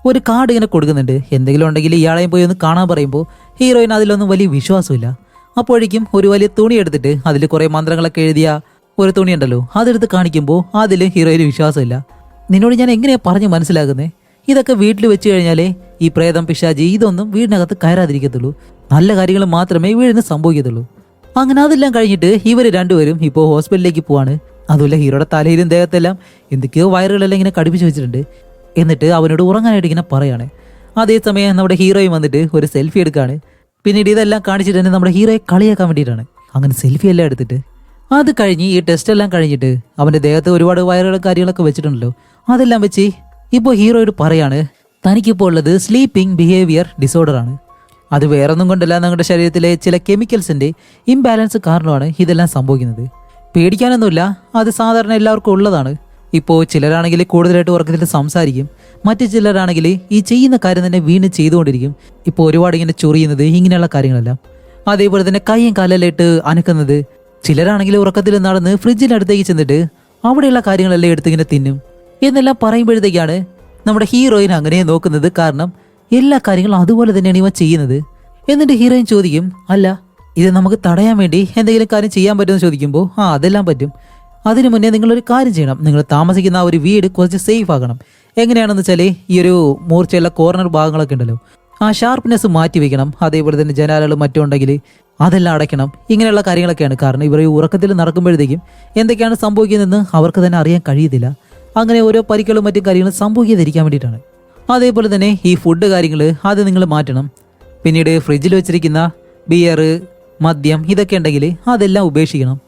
ഒരു കാർഡ് ഇങ്ങനെ കൊടുക്കുന്നുണ്ട്. എന്തെങ്കിലും ഉണ്ടെങ്കിൽ ഇയാളെയും പോയി ഒന്ന് കാണാൻ പറയുമ്പോൾ ഹീറോയിൻ അതിലൊന്നും വലിയ വിശ്വാസമില്ല. അപ്പോഴേക്കും ഒരു വലിയ തുണി എടുത്തിട്ട് അതിൽ കുറേ മന്ത്രങ്ങളൊക്കെ എഴുതിയ ഒരു തുണി ഉണ്ടല്ലോ, അതെടുത്ത് കാണിക്കുമ്പോൾ അതിൽ ഹീറോയിന് വിശ്വാസമില്ല. നിന്നോട് ഞാൻ എങ്ങനെയാണ് പറഞ്ഞ് മനസ്സിലാക്കുന്നത്? ഇതൊക്കെ വീട്ടിൽ വെച്ച് കഴിഞ്ഞാലേ ഈ പ്രേതം പിശാചി ഇതൊന്നും വീടിനകത്ത് കയറാതിരിക്കത്തുള്ളൂ, നല്ല കാര്യങ്ങൾ മാത്രമേ വീടിന് സംഭവിക്കത്തുള്ളൂ. അങ്ങനെ അതെല്ലാം കഴിഞ്ഞിട്ട് ഇവർ രണ്ടുപേരും ഇപ്പോൾ ഹോസ്പിറ്റലിലേക്ക് പോവാണ്. അതുപോലെ ഹീറോയുടെ തലയിലും ദേഹത്തെല്ലാം എന്തൊക്കെയോ വയറുകളെല്ലാം ഇങ്ങനെ കടിപ്പിച്ച് വെച്ചിട്ടുണ്ട്. എന്നിട്ട് അവനോട് ഉറങ്ങാനായിട്ട് ഇങ്ങനെ പറയാണ്. അതേസമയം നമ്മുടെ ഹീറോയും വന്നിട്ട് ഒരു സെൽഫി എടുക്കുകയാണ്. പിന്നീട് ഇതെല്ലാം കാണിച്ചിട്ട് തന്നെ നമ്മുടെ ഹീറോയെ കളിയാക്കാൻ വേണ്ടിയിട്ടാണ്. അങ്ങനെ സെൽഫി എല്ലാം എടുത്തിട്ട് അത് കഴിഞ്ഞ് ഈ ടെസ്റ്റ് എല്ലാം കഴിഞ്ഞിട്ട് അവൻ്റെ ദേഹത്ത് ഒരുപാട് വയറുകളും കാര്യങ്ങളൊക്കെ വെച്ചിട്ടുണ്ടല്ലോ, അതെല്ലാം വെച്ച് ഇപ്പോൾ ഹീറോയോട് പറയാണ് തനിക്കിപ്പോൾ ഉള്ളത് സ്ലീപ്പിംഗ് ബിഹേവിയർ ഡിസോർഡർ ആണ്. അത് വേറൊന്നും കൊണ്ടല്ല, നമ്മുടെ ശരീരത്തിലെ ചില കെമിക്കൽസിൻ്റെ ഇംബാലൻസ് കാരണമാണ് ഇതെല്ലാം സംഭവിക്കുന്നത്. പേടിക്കാനൊന്നുമില്ല, അത് സാധാരണ എല്ലാവർക്കും ഉള്ളതാണ്. ഇപ്പോൾ ചിലരാണെങ്കിൽ കൂടുതലായിട്ട് ഉറക്കത്തിൽ സംസാരിക്കും, മറ്റു ചിലരാണെങ്കിൽ ഈ ചെയ്യുന്ന കാര്യം തന്നെ വീണ്ടും ചെയ്തുകൊണ്ടിരിക്കും. ഇപ്പോൾ ഒരുപാട് ഇങ്ങനെ ചൊറിയുന്നത്, ഇങ്ങനെയുള്ള കാര്യങ്ങളെല്ലാം. അതേപോലെ തന്നെ കൈയും കാലെല്ലാം ഇട്ട് അനക്കുന്നത്. ചിലരാണെങ്കിൽ ഉറക്കത്തിൽ നടന്ന് ഫ്രിഡ്ജിനടുത്തേക്ക് ചെന്നിട്ട് അവിടെയുള്ള കാര്യങ്ങളെല്ലാം എടുത്തിങ്ങനെ തിന്നും എന്നെല്ലാം പറയുമ്പോഴത്തേക്കാണ് നമ്മുടെ ഹീറോയിൻ അങ്ങനെ നോക്കുന്നത്. കാരണം എല്ലാ കാര്യങ്ങളും അതുപോലെ തന്നെയാണ് ഇവ ചെയ്യുന്നത്. എന്നിട്ട് ഹീറോയിൻ ചോദിക്കും, അല്ല ഇത് നമുക്ക് തടയാൻ വേണ്ടി എന്തെങ്കിലും കാര്യം ചെയ്യാൻ പറ്റുമെന്ന് ചോദിക്കുമ്പോൾ അതെല്ലാം പറ്റും. അതിനു മുന്നേ നിങ്ങളൊരു കാര്യം ചെയ്യണം, നിങ്ങൾ താമസിക്കുന്ന ആ ഒരു വീട് കുറച്ച് സേഫ് ആക്കണം. എങ്ങനെയാണെന്ന് വെച്ചാൽ ഈ ഒരു മൂർച്ചയുള്ള കോർണർ ഭാഗങ്ങളൊക്കെ ഉണ്ടല്ലോ, ആ ഷാർപ്നെസ് മാറ്റി വെക്കണം. അതേപോലെ തന്നെ ജനാലകൾ മറ്റും ഉണ്ടെങ്കിൽ അതെല്ലാം അടയ്ക്കണം. ഇങ്ങനെയുള്ള കാര്യങ്ങളൊക്കെയാണ്. കാരണം ഇവർ ഈ ഉറക്കത്തിൽ നടക്കുമ്പോഴത്തേക്കും എന്തൊക്കെയാണ് സംഭവിക്കുന്നതെന്ന് അവർക്ക് തന്നെ അറിയാൻ കഴിയത്തില്ല. അങ്ങനെ ഓരോ പരിക്കുകളും മറ്റും കാര്യങ്ങളും സംഭവിക്കാതിരിക്കാൻ വേണ്ടിയിട്ടാണ്. അതേപോലെ തന്നെ ഈ ഫുഡ് കാര്യങ്ങൾ അത് നിങ്ങൾ മാറ്റണം. പിന്നീട് ഫ്രിഡ്ജിൽ വെച്ചിരിക്കുന്ന ബിയർ, മദ്യം ഇതൊക്കെ ഉണ്ടെങ്കിൽ അതെല്ലാം ഉപേക്ഷിക്കണം.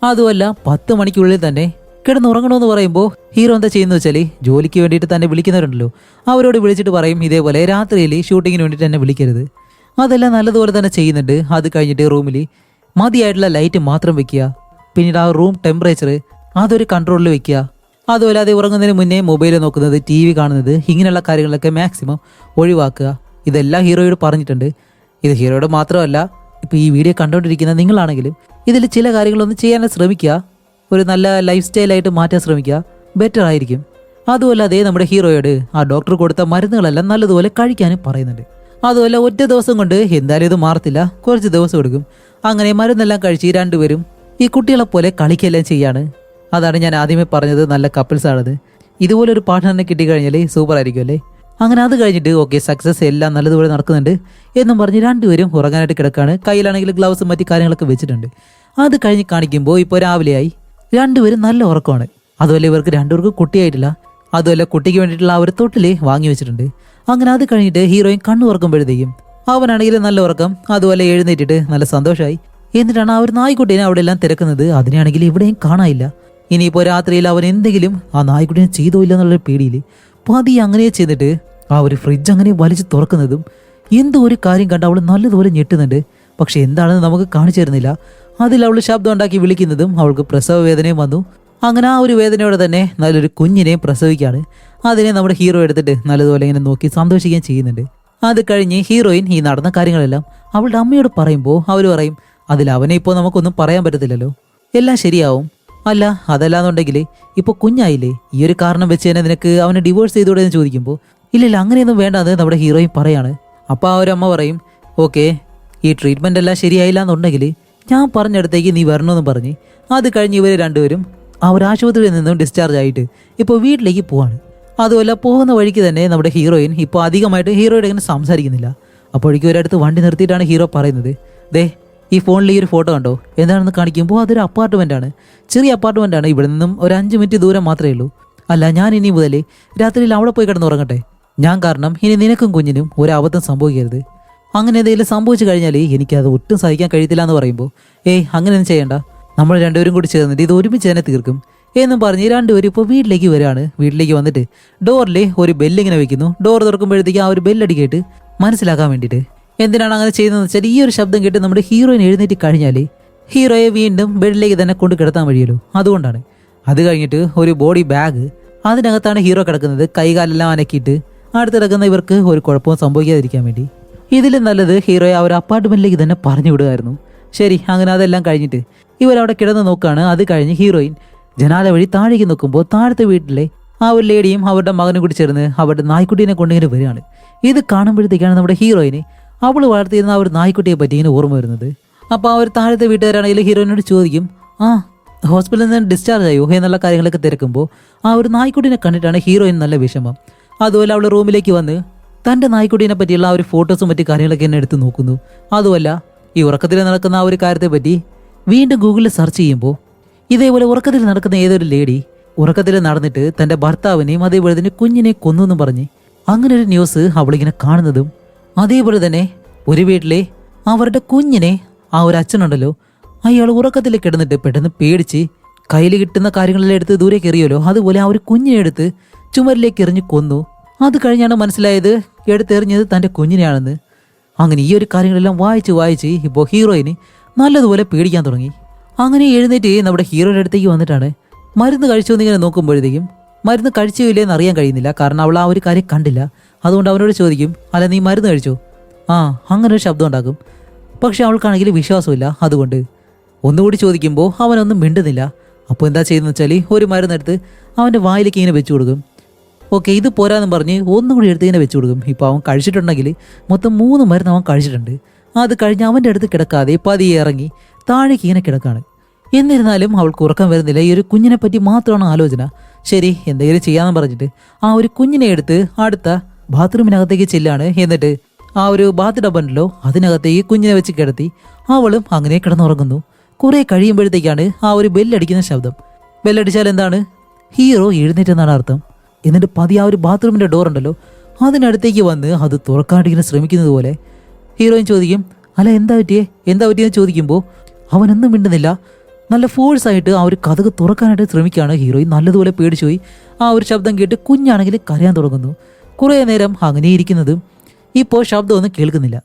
അതുമല്ല 10 മണിക്കുള്ളിൽ തന്നെ കിടന്നുറങ്ങണമെന്ന് പറയുമ്പോൾ ഹീറോ എന്താ ചെയ്യുന്നത് വെച്ചാൽ ജോലിക്ക് വേണ്ടിയിട്ട് തന്നെ വിളിക്കുന്നവരുണ്ടല്ലോ, അവരോട് വിളിച്ചിട്ട് പറയും ഇതേപോലെ രാത്രിയിൽ ഷൂട്ടിങ്ങിന് വേണ്ടിയിട്ട് തന്നെ വിളിക്കരുത്. അതെല്ലാം നല്ലതുപോലെ തന്നെ ചെയ്യുന്നുണ്ട്. അത് കഴിഞ്ഞിട്ട് റൂമിൽ മതിയായിട്ടുള്ള ലൈറ്റ് മാത്രം വെക്കുക. പിന്നീട് ആ റൂം ടെമ്പറേച്ചർ അതൊരു കൺട്രോളിൽ വെക്കുക. അതുപോലെ അത് ഉറങ്ങുന്നതിന് മുന്നേ മൊബൈൽ നോക്കുന്നത്, TV കാണുന്നത്, ഇങ്ങനെയുള്ള കാര്യങ്ങളൊക്കെ മാക്സിമം ഒഴിവാക്കുക. ഇതെല്ലാം ഹീറോയോട് പറഞ്ഞിട്ടുണ്ട്. ഇത് ഹീറോയോട് മാത്രമല്ല, ഇപ്പോൾ ഈ വീഡിയോ കണ്ടുകൊണ്ടിരിക്കുന്ന നിങ്ങളാണെങ്കിലും ഇതിൽ ചില കാര്യങ്ങളൊന്നും ചെയ്യാൻ ശ്രമിക്കുക. ഒരു നല്ല ലൈഫ് സ്റ്റൈലായിട്ട് മാറ്റാൻ ശ്രമിക്കുക, ബെറ്റർ ആയിരിക്കും. അതുമല്ല അതേ നമ്മുടെ ഹീറോയോട് ആ ഡോക്ടർ കൊടുത്ത മരുന്നുകളെല്ലാം നല്ലതുപോലെ കഴിക്കാനും പറയുന്നുണ്ട്. അതുമല്ല ഒറ്റ ദിവസം കൊണ്ട് എന്തായാലും ഇത് മാറത്തില്ല, കുറച്ച് ദിവസം എടുക്കും. അങ്ങനെ മരുന്നെല്ലാം കഴിച്ച് രണ്ടുപേരും ഈ കുട്ടികളെ പോലെ കളിക്കെല്ലാം ചെയ്യാണ്. അതാണ് ഞാൻ ആദ്യമേ പറഞ്ഞത്, നല്ല കപ്പിൾസ് ആണത്. ഇതുപോലെ ഒരു പാർട്ട്ണറിനെ കിട്ടിക്കഴിഞ്ഞാൽ സൂപ്പർ ആയിരിക്കും അല്ലേ. അങ്ങനെ അത് കഴിഞ്ഞിട്ട് ഓക്കെ സക്സസ്, എല്ലാം നല്ലതുപോലെ നടക്കുന്നുണ്ട് എന്നും പറഞ്ഞ് രണ്ടുപേരും ഉറങ്ങാനായിട്ട് കിടക്കാണ്. കയ്യിലാണെങ്കിൽ ഗ്ലൗസും മറ്റു കാര്യങ്ങളൊക്കെ വെച്ചിട്ടുണ്ട്. അത് കഴിഞ്ഞ് കാണിക്കുമ്പോൾ ഇപ്പോൾ രാവിലെയായി, രണ്ടുപേരും നല്ല ഉറക്കമാണ്. അതുപോലെ ഇവർക്ക് രണ്ടുപേർക്കും കുട്ടിയായിട്ടില്ല. അതുപോലെ കുട്ടിക്ക് വേണ്ടിയിട്ടുള്ള ആ ഒരു തൊട്ടില് വാങ്ങി വെച്ചിട്ടുണ്ട്. അങ്ങനെ അത് കഴിഞ്ഞിട്ട് ഹീറോയിൻ കണ്ണു ഉറക്കുമ്പോഴത്തേക്കും അവനാണെങ്കിൽ നല്ല ഉറക്കം. അതുപോലെ എഴുന്നേറ്റിട്ട് നല്ല സന്തോഷമായി. എന്നിട്ടാണ് ആ ഒരു നായ്ക്കുട്ടീനെ അവിടെ എല്ലാം തിരക്കുന്നത്. അതിനാണെങ്കിൽ ഇവിടെയും കാണാനില്ല. ഇനിയിപ്പോൾ രാത്രിയിൽ അവൻ എന്തെങ്കിലും ആ നായ്ക്കുട്ടീനെ ചെയ്തോ ഇല്ല എന്നുള്ളൊരു പേടിയിൽ പതി അങ്ങനെ ചെയ്തിട്ട് ആ ഒരു ഫ്രിഡ്ജ് അങ്ങനെ വലിച്ചു തുറക്കുന്നതും എന്തോ ഒരു കാര്യം കണ്ട് അവൾ നല്ലതുപോലെ ഞെട്ടുന്നുണ്ട്. പക്ഷെ എന്താണെന്ന് നമുക്ക് കാണിച്ചു തരുന്നില്ല. അതിൽ അവൾ ശബ്ദം ഉണ്ടാക്കി വിളിക്കുന്നതും അവൾക്ക് പ്രസവ വേദനയും വന്നു. അങ്ങനെ ആ ഒരു വേദനയോടെ തന്നെ നല്ലൊരു കുഞ്ഞിനെയും പ്രസവിക്കുകയാണ്. അതിനെ നമ്മുടെ ഹീറോ എടുത്തിട്ട് നല്ലതുപോലെ ഇങ്ങനെ നോക്കി സന്തോഷിക്കുകയും ചെയ്യുന്നുണ്ട്. അത് കഴിഞ്ഞ് ഹീറോയിൻ ഈ നടന്ന കാര്യങ്ങളെല്ലാം അവളുടെ അമ്മയോട് പറയുമ്പോൾ അവർ പറയും, അതിൽ അവനെ ഇപ്പോൾ നമുക്കൊന്നും പറയാൻ പറ്റത്തില്ലല്ലോ, എല്ലാം ശരിയാവും. അല്ല അതല്ലാന്നുണ്ടെങ്കിൽ ഇപ്പോൾ കുഞ്ഞായില്ലേ, ഈ ഒരു കാരണം വെച്ച് തന്നെ നിനക്ക് അവനെ ഡിവോഴ്സ് ചെയ്തുകൂടെ എന്ന് ചോദിക്കുമ്പോൾ ഇല്ലില്ല അങ്ങനെയൊന്നും വേണ്ടാന്ന് നമ്മുടെ ഹീറോയിൻ പറയാണ്. അപ്പോൾ ആ ഒരു അമ്മ പറയും, ഓക്കെ ഈ ട്രീറ്റ്മെൻ്റ് എല്ലാം ശരിയായില്ല എന്നുണ്ടെങ്കിൽ ഞാൻ പറഞ്ഞിടത്തേക്ക് നീ വരണമെന്ന് പറഞ്ഞ് അത് കഴിഞ്ഞ് ഇവർ രണ്ടുപേരും ആ ഒരു ആശുപത്രിയിൽ നിന്നും ഡിസ്ചാർജ് ആയിട്ട് ഇപ്പോൾ വീട്ടിലേക്ക് പോവാണ്. അതുമല്ല പോകുന്ന വഴിക്ക് തന്നെ നമ്മുടെ ഹീറോയിൻ ഇപ്പോൾ അധികമായിട്ട് ഹീറോയുടെ ഇങ്ങനെ സംസാരിക്കുന്നില്ല. അപ്പോഴേക്കും ഒരിടത്ത് വണ്ടി നിർത്തിയിട്ടാണ് ഹീറോ പറയുന്നത്, ദേ ഈ ഫോണിൽ ഈ ഒരു ഫോട്ടോ കണ്ടോ, എന്താണെന്ന് കാണിക്കുമ്പോൾ അതൊരു അപ്പാർട്ട്മെൻറ്റാണ്, ചെറിയ അപ്പാർട്ട്മെൻറ്റാണ്, ഇവിടെ നിന്നും ഒരു 5 മിനിറ്റ് ദൂരം മാത്രമേ ഉള്ളൂ. അല്ല ഞാൻ ഇനി മുതൽ രാത്രിയിൽ അവിടെ പോയി കിടന്നുറങ്ങട്ടെ, ഞാൻ കാരണം ഇനി നിനക്കും കുഞ്ഞിനും ഒരു അബദ്ധം സംഭവിക്കരുത്. അങ്ങനെ എന്തെങ്കിലും സംഭവിച്ചു കഴിഞ്ഞാൽ എനിക്കത് ഒട്ടും സഹിക്കാൻ കഴിയത്തില്ല എന്ന് പറയുമ്പോൾ അങ്ങനെയൊന്നും ചെയ്യണ്ട, നമ്മൾ രണ്ടുപേരും കൂടി ചേർന്നിട്ട് ഇത് ഒരുമിച്ച് തന്നെ തീർക്കും എന്നും പറഞ്ഞ് രണ്ടുപേരും ഇപ്പോൾ വീട്ടിലേക്ക് വരികയാണ്. വീട്ടിലേക്ക് വന്നിട്ട് ഡോറിൽ ഒരു ബെല്ലിങ്ങനെ വെക്കുന്നു. ഡോർ തുറക്കുമ്പോഴത്തേക്ക് ആ ഒരു ബെല്ലടിക്കേട്ട് മനസ്സിലാക്കാൻ വേണ്ടിയിട്ട് എന്തിനാണ് അങ്ങനെ ചെയ്യുന്നതെന്ന് വെച്ചാൽ ഈ ഒരു ശബ്ദം കേട്ട് നമ്മുടെ ഹീറോയിൻ എഴുന്നേറ്റ് കഴിഞ്ഞാൽ ഹീറോയെ വീണ്ടും ബെഡിലേക്ക് തന്നെ കൊണ്ട് കിടത്താൻ വഴിയല്ലോ, അതുകൊണ്ടാണ്. അത് കഴിഞ്ഞിട്ട് ഒരു ബോഡി ബാഗ് അതിനകത്താണ് ഹീറോ കിടക്കുന്നത്, കൈകാലെല്ലാം അനക്കിയിട്ട്. അടുത്ത് കിടക്കുന്ന ഇവർക്ക് ഒരു കുഴപ്പവും സംഭവിക്കാതിരിക്കാൻ വേണ്ടി. ഇതിലും നല്ലത് ഹീറോയെ ആ ഒരു അപ്പാർട്ട്മെന്റിലേക്ക് തന്നെ പറഞ്ഞു വിടുമായിരുന്നു. ശരി, അങ്ങനെ അതെല്ലാം കഴിഞ്ഞിട്ട് ഇവരവിടെ കിടന്ന് നോക്കുകയാണ്. അത് കഴിഞ്ഞ് ഹീറോയിൻ ജനാല വഴി താഴേക്ക് നോക്കുമ്പോൾ താഴത്തെ വീട്ടിലെ ആ ഒരു ലേഡിയും അവരുടെ മകനും കൂടി ചേർന്ന് അവരുടെ നായ്ക്കുട്ടീനെ കൊണ്ടിങ്ങനെ വരികയാണ്. ഇത് കാണുമ്പോഴത്തേക്കാണ് നമ്മുടെ ഹീറോയിന് അവൾ വളർത്തിയിരുന്ന ആ ഒരു നായ്ക്കുട്ടിയെ പറ്റി ഇങ്ങനെ ഓർമ്മ വരുന്നത്. അപ്പോൾ ആ ഒരു താഴത്തെ വീട്ടുകാരാണെങ്കിൽ ഹീറോയിനോട് ചോദിക്കും, ആ ഹോസ്പിറ്റലിൽ നിന്ന് ഡിസ്ചാർജ് ആയോ എന്നുള്ള കാര്യങ്ങളൊക്കെ തിരക്കുമ്പോൾ ആ ഒരു നായ്ക്കുട്ടീനെ കണ്ടിട്ടാണ് ഹീറോയിൻ നല്ല വിഷമം. അതുപോലെ അവൾ റൂമിലേക്ക് വന്ന് തൻ്റെ നായ്ക്കുട്ടീനെ പറ്റിയുള്ള ആ ഒരു ഫോട്ടോസും മറ്റു കാര്യങ്ങളൊക്കെ എന്നെ എടുത്ത് നോക്കുന്നു. അതുമല്ല ഈ ഉറക്കത്തിൽ നടക്കുന്ന ആ ഒരു കാര്യത്തെ പറ്റി വീണ്ടും ഗൂഗിളിൽ സെർച്ച് ചെയ്യുമ്പോൾ ഇതേപോലെ ഉറക്കത്തിൽ നടക്കുന്ന ഏതൊരു ലേഡി ഉറക്കത്തിൽ നടന്നിട്ട് തൻ്റെ ഭർത്താവിനെയും അതേപോലെ തന്നെ കുഞ്ഞിനെ കൊന്നു എന്ന് പറഞ്ഞ് അങ്ങനെ ഒരു ന്യൂസ് അവളിങ്ങനെ കാണുന്നതും, അതേപോലെ തന്നെ ഒരു വീട്ടിലെ അവരുടെ കുഞ്ഞിനെ ആ ഒരു അച്ഛനുണ്ടല്ലോ അയാൾ ഉറക്കത്തിൽ കിടന്നിട്ട് പെട്ടെന്ന് പേടിച്ച് കയ്യിൽ കിട്ടുന്ന കാര്യങ്ങളെല്ലാം എടുത്ത് ദൂരേക്ക് എറിയുമല്ലോ, അതുപോലെ ആ ഒരു കുഞ്ഞിനെ എടുത്ത് ചുമരിലേക്ക് എറിഞ്ഞ് കൊന്നു. അത് കഴിഞ്ഞാണ് മനസ്സിലായത് എടുത്തെറിഞ്ഞത് തൻ്റെ കുഞ്ഞിനെയാണെന്ന്. അങ്ങനെ ഈ ഒരു കാര്യങ്ങളെല്ലാം വായിച്ച് ഇപ്പോൾ ഹീറോയിന് നല്ലതുപോലെ പേടിക്കാൻ തുടങ്ങി. അങ്ങനെ എഴുന്നേറ്റ് നമ്മുടെ ഹീറോയുടെ അടുത്തേക്ക് വന്നിട്ടാണ് മരുന്ന് കഴിച്ചു എന്നിങ്ങനെ നോക്കുമ്പോഴത്തേക്കും മരുന്ന് കഴിച്ചോ ഇല്ലേന്ന് അറിയാൻ കഴിയുന്നില്ല. കാരണം അവൾ ആ ഒരു കാര്യം കണ്ടില്ല. അതുകൊണ്ട് അവനോട് ചോദിക്കും, അല്ല നീ മരുന്ന് കഴിച്ചോ? ആ, അങ്ങനെ ഒരു ശബ്ദം ഉണ്ടാക്കും. പക്ഷെ അവൾക്കാണെങ്കിൽ വിശ്വാസമില്ല. അതുകൊണ്ട് ഒന്നുകൂടി ചോദിക്കുമ്പോൾ അവനൊന്നും മിണ്ടുന്നില്ല. അപ്പോൾ എന്താ ചെയ്യുന്നത് വെച്ചാൽ ഒരു മരുന്നെടുത്ത് അവൻ്റെ വായിലേക്ക് ഇങ്ങനെ വെച്ചു കൊടുക്കും. ഓക്കെ, ഇത് പോരാന്നും പറഞ്ഞ് ഒന്നുകൂടി എടുത്ത് ഇങ്ങനെ വെച്ചു കൊടുക്കും. ഇപ്പോൾ അവൻ കഴിച്ചിട്ടുണ്ടെങ്കിൽ മൊത്തം 3 മരുന്ന് അവൻ കഴിച്ചിട്ടുണ്ട്. അത് കഴിഞ്ഞ് അവൻ്റെ അടുത്ത് കിടക്കാതെ പതിയെ ഇറങ്ങി താഴേക്ക് ഇങ്ങനെ കിടക്കാണ്. എന്നിരുന്നാലും അവൾക്ക് ഉറക്കം വരുന്നില്ല. ഈ ഒരു കുഞ്ഞിനെ പറ്റി മാത്രമാണ് ആലോചന. ശരി, എന്തെങ്കിലും ചെയ്യാമെന്ന് പറഞ്ഞിട്ട് ആ ഒരു കുഞ്ഞിനെ എടുത്ത് അടുത്ത ബാത്റൂമിനകത്തേക്ക് ചെല്ലാണ്. എന്നിട്ട് ആ ഒരു ബാത്ത് ടബുണ്ടല്ലോ അതിനകത്തേക്ക് കുഞ്ഞിനെ വെച്ച് കിടത്തി അവളും അങ്ങനെ കിടന്നുറങ്ങുന്നു. കുറെ കഴിയുമ്പോഴത്തേക്കാണ് ആ ഒരു ബെല്ലടിക്കുന്ന ശബ്ദം. ബെല്ലടിച്ചാൽ എന്താണ്, ഹീറോ എഴുന്നേറ്റെന്നാണ് അർത്ഥം. എന്നിട്ട് പതിയെ ആ ഒരു ബാത്റൂമിൻ്റെ ഡോർ ഉണ്ടല്ലോ അതിനടുത്തേക്ക് വന്ന് അത് തുറക്കാണ്ടിങ്ങനെ ശ്രമിക്കുന്നത് പോലെ ഹീറോയിൻ ചോദിക്കും, അല്ല എന്താ പറ്റിയെന്ന് ചോദിക്കുമ്പോൾ അവനൊന്നും മിണ്ടുന്നില്ല. നല്ല ഫോഴ്സായിട്ട് ആ ഒരു കതക് തുറക്കാനായിട്ട് ശ്രമിക്കുകയാണ്. ഹീറോയിൻ നല്ലതുപോലെ പേടിച്ചുപോയി. ആ ഒരു ശബ്ദം കേട്ട് കുഞ്ഞാണെങ്കിൽ കരയാൻ തുടങ്ങുന്നു. കുറേ നേരം അങ്ങനെ ഇരിക്കുന്നതും ഇപ്പോൾ ശബ്ദമൊന്നും കേൾക്കുന്നില്ല.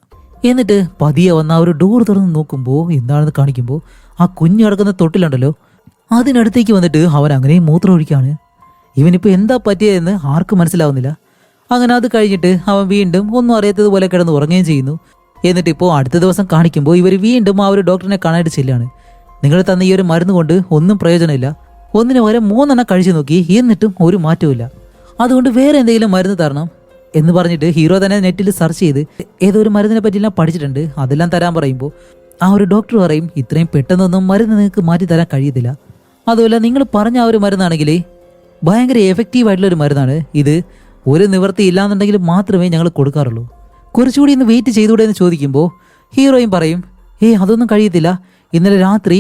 എന്നിട്ട് പതിയെ വന്ന ആ ഒരു ഡോർ തുറന്ന് നോക്കുമ്പോൾ എന്താണെന്ന് കാണിക്കുമ്പോൾ ആ കുഞ്ഞ് കിടക്കുന്ന തൊട്ടിലുണ്ടല്ലോ അതിനടുത്തേക്ക് വന്നിട്ട് അവൻ അങ്ങനെ മൂത്രം ഒഴിക്കുകയാണ്. ഇവനിപ്പോൾ എന്താ പറ്റിയതെന്ന് ആർക്കും മനസ്സിലാവുന്നില്ല. അങ്ങനെ അത് കഴിഞ്ഞിട്ട് അവൻ വീണ്ടും ഒന്നും അറിയാത്തതുപോലെ കിടന്ന് ഉറങ്ങുകയും ചെയ്യുന്നു. എന്നിട്ട് ഇപ്പോൾ അടുത്ത ദിവസം കാണിക്കുമ്പോൾ ഇവർ വീണ്ടും ആ ഒരു ഡോക്ടറിനെ കാണാനായിട്ട് ചെല്ലാണ്. നിങ്ങൾ തന്ന ഈ ഒരു മരുന്ന് കൊണ്ട് ഒന്നും പ്രയോജനമില്ല. ഒന്നിന് വരെ 3 എണ്ണം കഴിച്ചു നോക്കി, എന്നിട്ടും ഒരു മാറ്റവുമില്ല. അതുകൊണ്ട് വേറെ എന്തെങ്കിലും മരുന്ന് തരണം എന്ന് പറഞ്ഞിട്ട് ഹീറോ തന്നെ നെറ്റിൽ സെർച്ച് ചെയ്ത് ഏതോ ഒരു മരുന്നിനെ പറ്റിയെല്ലാം പഠിച്ചിട്ടുണ്ട്. അതെല്ലാം തരാൻ പറയുമ്പോൾ ആ ഒരു ഡോക്ടർ പറയും, ഇത്രയും പെട്ടെന്നൊന്നും മരുന്ന് നിങ്ങൾക്ക് മാറ്റി തരാൻ കഴിയത്തില്ല. അതുപോലെ നിങ്ങൾ പറഞ്ഞ ആ ഒരു മരുന്നാണെങ്കിൽ ഭയങ്കര എഫക്റ്റീവായിട്ടുള്ളൊരു മരുന്നാണ്. ഇത് ഒരു നിവൃത്തി ഇല്ലാന്നുണ്ടെങ്കിൽ മാത്രമേ ഞങ്ങൾ കൊടുക്കാറുള്ളൂ. കുറച്ചുകൂടി ഇന്ന് വെയിറ്റ് ചെയ്തുകൂടെ എന്ന് ചോദിക്കുമ്പോൾ ഹീറോയും പറയും, അതൊന്നും കഴിയത്തില്ല. ഇന്നലെ രാത്രി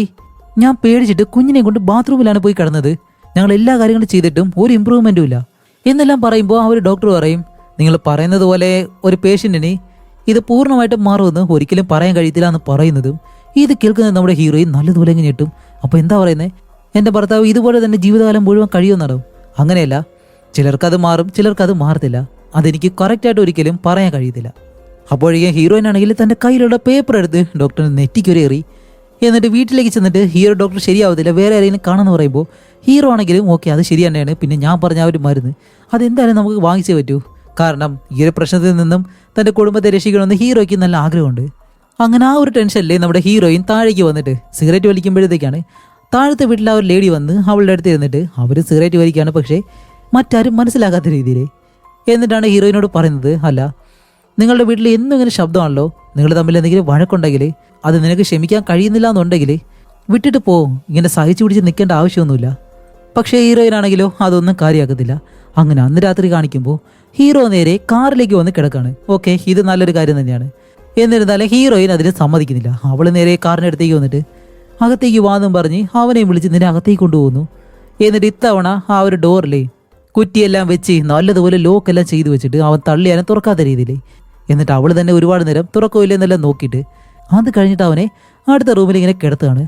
ഞാൻ പേടിച്ചിട്ട് കുഞ്ഞിനെ കൊണ്ട് ബാത്റൂമിലാണ് പോയി കിടന്നത്. ഞങ്ങൾ എല്ലാ കാര്യങ്ങളും ചെയ്തിട്ടും ഒരു ഇമ്പ്രൂവ്മെൻറ്റും ഇല്ല എന്നെല്ലാം പറയുമ്പോൾ ആ ഒരു ഡോക്ടർ പറയും, നിങ്ങൾ പറയുന്നത് പോലെ ഒരു പേഷ്യൻറ്റിന് ഇത് പൂർണ്ണമായിട്ടും മാറുമെന്ന് ഒരിക്കലും പറയാൻ കഴിയത്തില്ല എന്ന് പറയുന്നതും ഇത് കേൾക്കുന്നത് നമ്മുടെ ഹീറോയും നല്ലതുപോലെ ഇങ്ങനെ ഞെട്ടും. അപ്പോൾ എന്താ പറയുന്നത്, എൻ്റെ ഭർത്താവ് ഇതുപോലെ തന്നെ ജീവിതകാലം മുഴുവൻ കഴിയുമെന്നാണോ? അങ്ങനെയല്ല, ചിലർക്കത് മാറും, ചിലർക്കത് മാറത്തില്ല. അതെനിക്ക് കറക്റ്റായിട്ട് ഒരിക്കലും പറയാൻ കഴിയത്തില്ല. അപ്പോഴേക്കും ഹീറോയിനാണെങ്കിൽ തൻ്റെ കയ്യിലുള്ള പേപ്പർ എടുത്ത് ഡോക്ടറിന് നെറ്റിക്കൊരേറി. എന്നിട്ട് വീട്ടിലേക്ക് ചെന്നിട്ട് ഹീറോ ഡോക്ടർ ശരിയാവത്തില്ല, വേറെ ആരെങ്കിലും കാണുമെന്ന് പറയുമ്പോൾ ഹീറോ ആണെങ്കിലും ഓക്കെ അത് ശരി തന്നെയാണ്, പിന്നെ ഞാൻ പറഞ്ഞ ആ ഒരു മരുന്ന് അതെന്തായാലും നമുക്ക് വാങ്ങിച്ചേ പറ്റൂ. കാരണം ഈ ഒരു പ്രശ്നത്തിൽ നിന്നും തൻ്റെ കുടുംബത്തെ രക്ഷിക്കണമെന്ന് ഹീറോയ്ക്ക് നല്ല ആഗ്രഹമുണ്ട്. അങ്ങനെ ആ ഒരു ടെൻഷനിൽ നമ്മുടെ ഹീറോയിൻ താഴേക്ക് വന്നിട്ട് സിഗരറ്റ് വലിക്കുമ്പോഴത്തേക്കാണ് താഴത്തെ വീട്ടിൽ ആ ഒരു ലേഡി വന്ന് അവളുടെ അടുത്ത് ഇരുന്നിട്ട് അവർ സിഗരറ്റ് വലിക്കുകയാണ്, പക്ഷേ മറ്റാരും മനസ്സിലാകാത്ത രീതിയിൽ. എന്നിട്ടാണ് ഹീറോയിനോട് പറയുന്നത്, അല്ല നിങ്ങളുടെ വീട്ടിൽ എന്നും ഇങ്ങനെ ശബ്ദമാണല്ലോ, നിങ്ങൾ തമ്മിൽ എന്തെങ്കിലും വഴക്കുണ്ടെങ്കിൽ അത് നിനക്ക് ക്ഷമിക്കാൻ കഴിയുന്നില്ല എന്നുണ്ടെങ്കിൽ വിട്ടിട്ട് പോവും, ഇങ്ങനെ സഹിച്ചു പിടിച്ച് നിൽക്കേണ്ട ആവശ്യമൊന്നുമില്ല. പക്ഷേ ഹീറോയിനാണെങ്കിലോ അതൊന്നും കാര്യമാക്കത്തില്ല. അങ്ങനെ അന്ന് രാത്രി കാണിക്കുമ്പോൾ ഹീറോ നേരെ കാറിലേക്ക് വന്ന് കിടക്കാണ്. ഓക്കെ, ഇത് നല്ലൊരു കാര്യം തന്നെയാണ്. എന്നിരുന്നാലും ഹീറോയിൻ അതിന് സമ്മതിക്കുന്നില്ല. അവൾ നേരെ കാറിൻ്റെ അടുത്തേക്ക് വന്നിട്ട് അകത്തേക്ക് വാന്നും പറഞ്ഞ് അവനെയും വിളിച്ച് നിന്നെ അകത്തേക്ക് കൊണ്ടുപോകുന്നു. എന്നിട്ട് ഇത്തവണ ആ ഒരു ഡോറിലെ കുറ്റിയെല്ലാം വെച്ച് നല്ലതുപോലെ ലോക്കെല്ലാം ചെയ്തു വെച്ചിട്ട് അവൻ തള്ളിയാലും തുറക്കാത്ത രീതിയിൽ. എന്നിട്ട് അവൾ തന്നെ ഒരുപാട് നേരം തുറക്കില്ലെന്നെല്ലാം നോക്കിയിട്ട് അത് കഴിഞ്ഞിട്ട് അവനെ അടുത്ത റൂമിൽ ഇങ്ങനെ കിടത്തുകയാണ്.